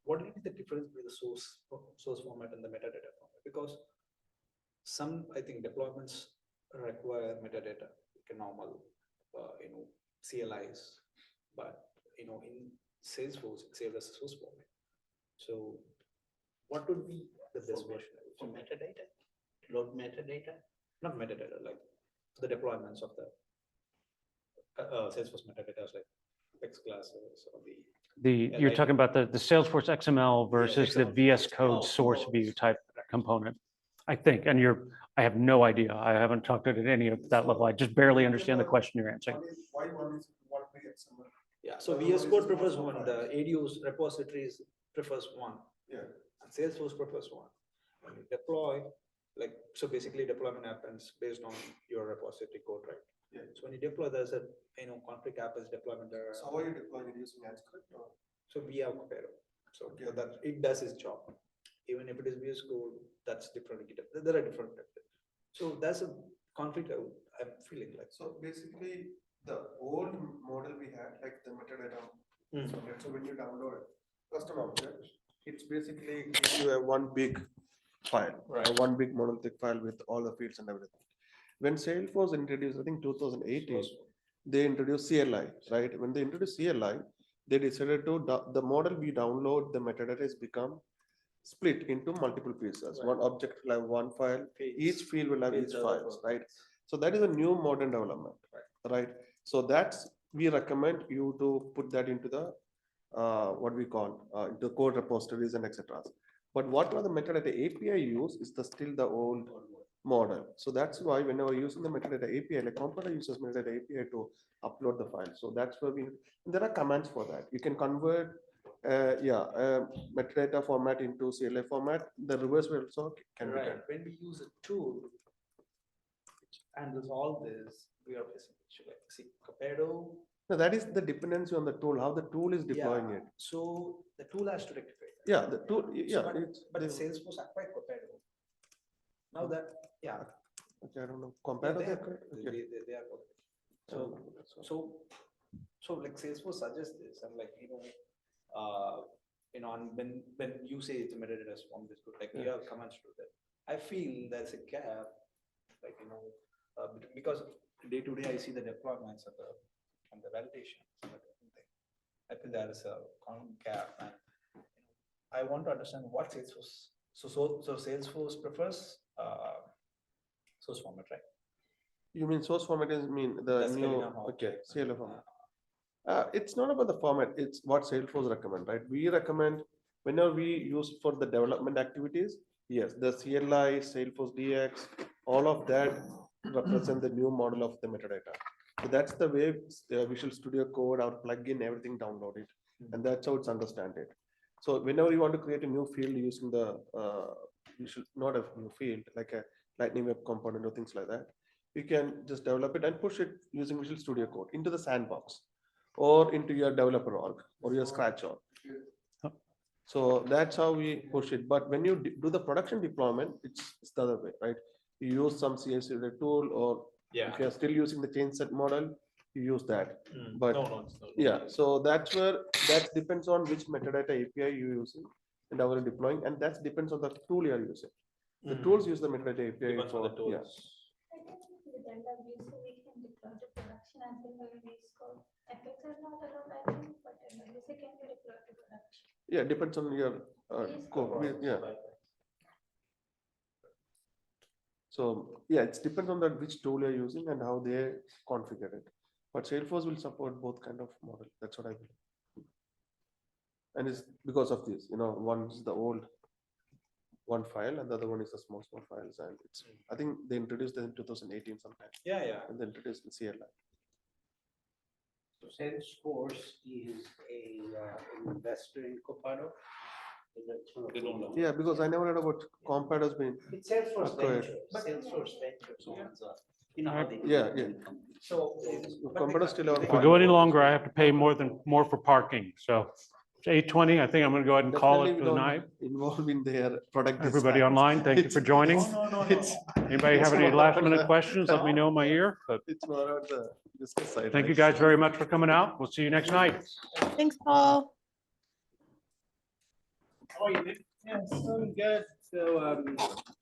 Speaker 8: what is the difference between the source format and the metadata format? Because some, I think, deployments require metadata, like a normal, CLIs, but in Salesforce, it saves as a source format. So, what would be the best version
Speaker 4: for metadata? Load metadata?
Speaker 8: Not metadata, like the deployments of the Salesforce metadata, like X classes or
Speaker 1: You're talking about the Salesforce XML versus the
Speaker 8: XML.
Speaker 1: VS Code source view type component, I think. And I have no idea. I haven't talked to it at any of that level. I just barely understand the question you're answering.
Speaker 9: Why one is one big XML?
Speaker 8: Yeah, so VS Code prefers one, the ADO's repositories prefers one.
Speaker 9: Yeah.
Speaker 8: And Salesforce prefers one. When you deploy, so basically deployment happens based on your repository code, right?
Speaker 9: Yeah.
Speaker 8: So when you deploy, there's a, config happens, deployment.
Speaker 9: So how are you deploying it using AnScript or?
Speaker 8: So we have Copado. So
Speaker 9: Okay.
Speaker 8: that it does its job. Even if it is VS Code, that's different. There are different. So that's a conflict I'm feeling like.
Speaker 9: So basically, the old model we had, like the metadata. So when you download custom object, it's basically gives you a one big file,
Speaker 8: Right.
Speaker 9: a one big monolithic file with all the fields and everything. When Salesforce introduced, I think 2018, they introduced CLI, right? When they introduced CLI, they decided to the model we download, the metadata is become split into multiple pieces.
Speaker 8: Right.
Speaker 9: One object will have one file, each field will have each
Speaker 8: Fields are
Speaker 9: files,
Speaker 8: different.
Speaker 9: right? So that is a new modern development, right? So that's, we recommend you to put that into the what we call the code repositories and etc. But whatever the metadata API use is still the old model. So that's why whenever using the metadata API, like Compiler uses metadata API to upload the file. So that's where there are commands for that. You can convert metadata format into CLI format. The reverse will also can be
Speaker 8: Right.
Speaker 9: done.
Speaker 8: When we use a tool which handles all this, we are facing issue like Copado.
Speaker 9: No, that is the dependency on the tool, how the tool is deploying it.
Speaker 8: So the tool has to rectify that.
Speaker 9: Yeah, the tool,
Speaker 8: So, but Salesforce acquired Copado. Now that,
Speaker 9: okay, I don't know. Compared to
Speaker 8: they
Speaker 9: that,
Speaker 8: are,
Speaker 9: okay.
Speaker 8: they are good. So like Salesforce suggests this, and and when you say it's a metadata form, this good, like you have comments to that. I feel there's a gap like, because day to day I see the deployments and the validation. I think there is a common gap, and I want to understand what Salesforce. So Salesforce prefers source format, right?
Speaker 9: You mean source format is mean the
Speaker 8: That's
Speaker 9: new,
Speaker 8: getting on.
Speaker 9: okay, CLF format. It's not about the format, it's what Salesforce recommend, right? We recommend whenever we use for the development activities, yes, the CLI, Salesforce DX, all of that represent the new model of the metadata. So that's the way Visual Studio Code, our plugin, everything downloaded, and that's how it's understand it. So whenever you want to create a new field using the not a new field like a Lightning Web Component or things like that, you can just develop it and push it using Visual Studio Code into the sandbox or into your developer org or your Scratch org. So that's how we push it. But when you do the production deployment, it's the other way, right? You use some CI/CD tool, or if you're still using the change set model, you use that. But yeah, so that's where that depends on which metadata API you're using and how you're deploying, and that depends on the tool you're using. The tools use the metadata API
Speaker 8: Depends on
Speaker 9: for
Speaker 8: the tools.
Speaker 9: yeah.
Speaker 11: I think with LW, so we can deploy to production as well as release code. Epics are not allowed, I think, but LWC can be deployed to production.
Speaker 9: Yeah, depends on your code. Yeah. So yeah, it depends on that which tool you're using and how they configure it. But Salesforce will support both kind of model. That's what I believe. And it's because of this, one is the old one file and the other one is the small files. And it's, I think they introduced it in 2018 sometime.
Speaker 8: Yeah.
Speaker 9: And they introduced the CLI.
Speaker 4: So Salesforce is an investor in Copado.
Speaker 8: They don't know.
Speaker 9: Yeah, because I never heard about Compad has been.
Speaker 4: It's Salesforce
Speaker 9: acquired.
Speaker 4: Ventures. Salesforce Ventures owns how they.
Speaker 9: Yeah.
Speaker 4: So.
Speaker 9: Compad is still our.
Speaker 1: If we go any longer, I have to pay more for parking. So it's 8:20. I think I'm going to go ahead and call it for the night.
Speaker 9: Involved in their product.
Speaker 1: Everybody
Speaker 9: design.
Speaker 1: online, thank you for joining.
Speaker 9: It's-
Speaker 1: Anybody have any last minute questions? Let me know in my ear. But
Speaker 9: It's more on the business side.
Speaker 1: thank you
Speaker 9: right?
Speaker 1: guys very much for coming out. We'll see you next night.
Speaker 5: Thanks, Paul.
Speaker 12: Oh, you did? Yeah, so good. So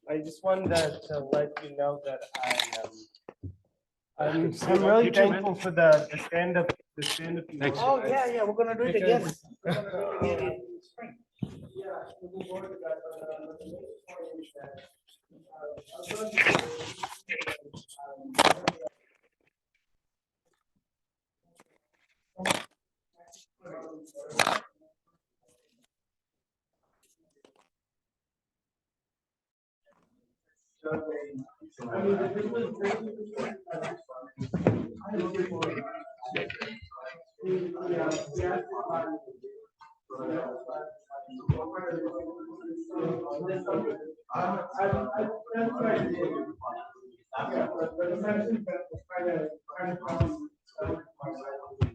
Speaker 12: I just wanted to let you know that I'm really
Speaker 1: You too, man.
Speaker 12: thankful for the stand-up.
Speaker 1: Thanks.
Speaker 4: Oh, yeah, we're gonna do it again.
Speaker 12: Because-
Speaker 4: We're gonna do it again.
Speaker 12: Yeah, looking forward to that. But the next point is that, I'm going to-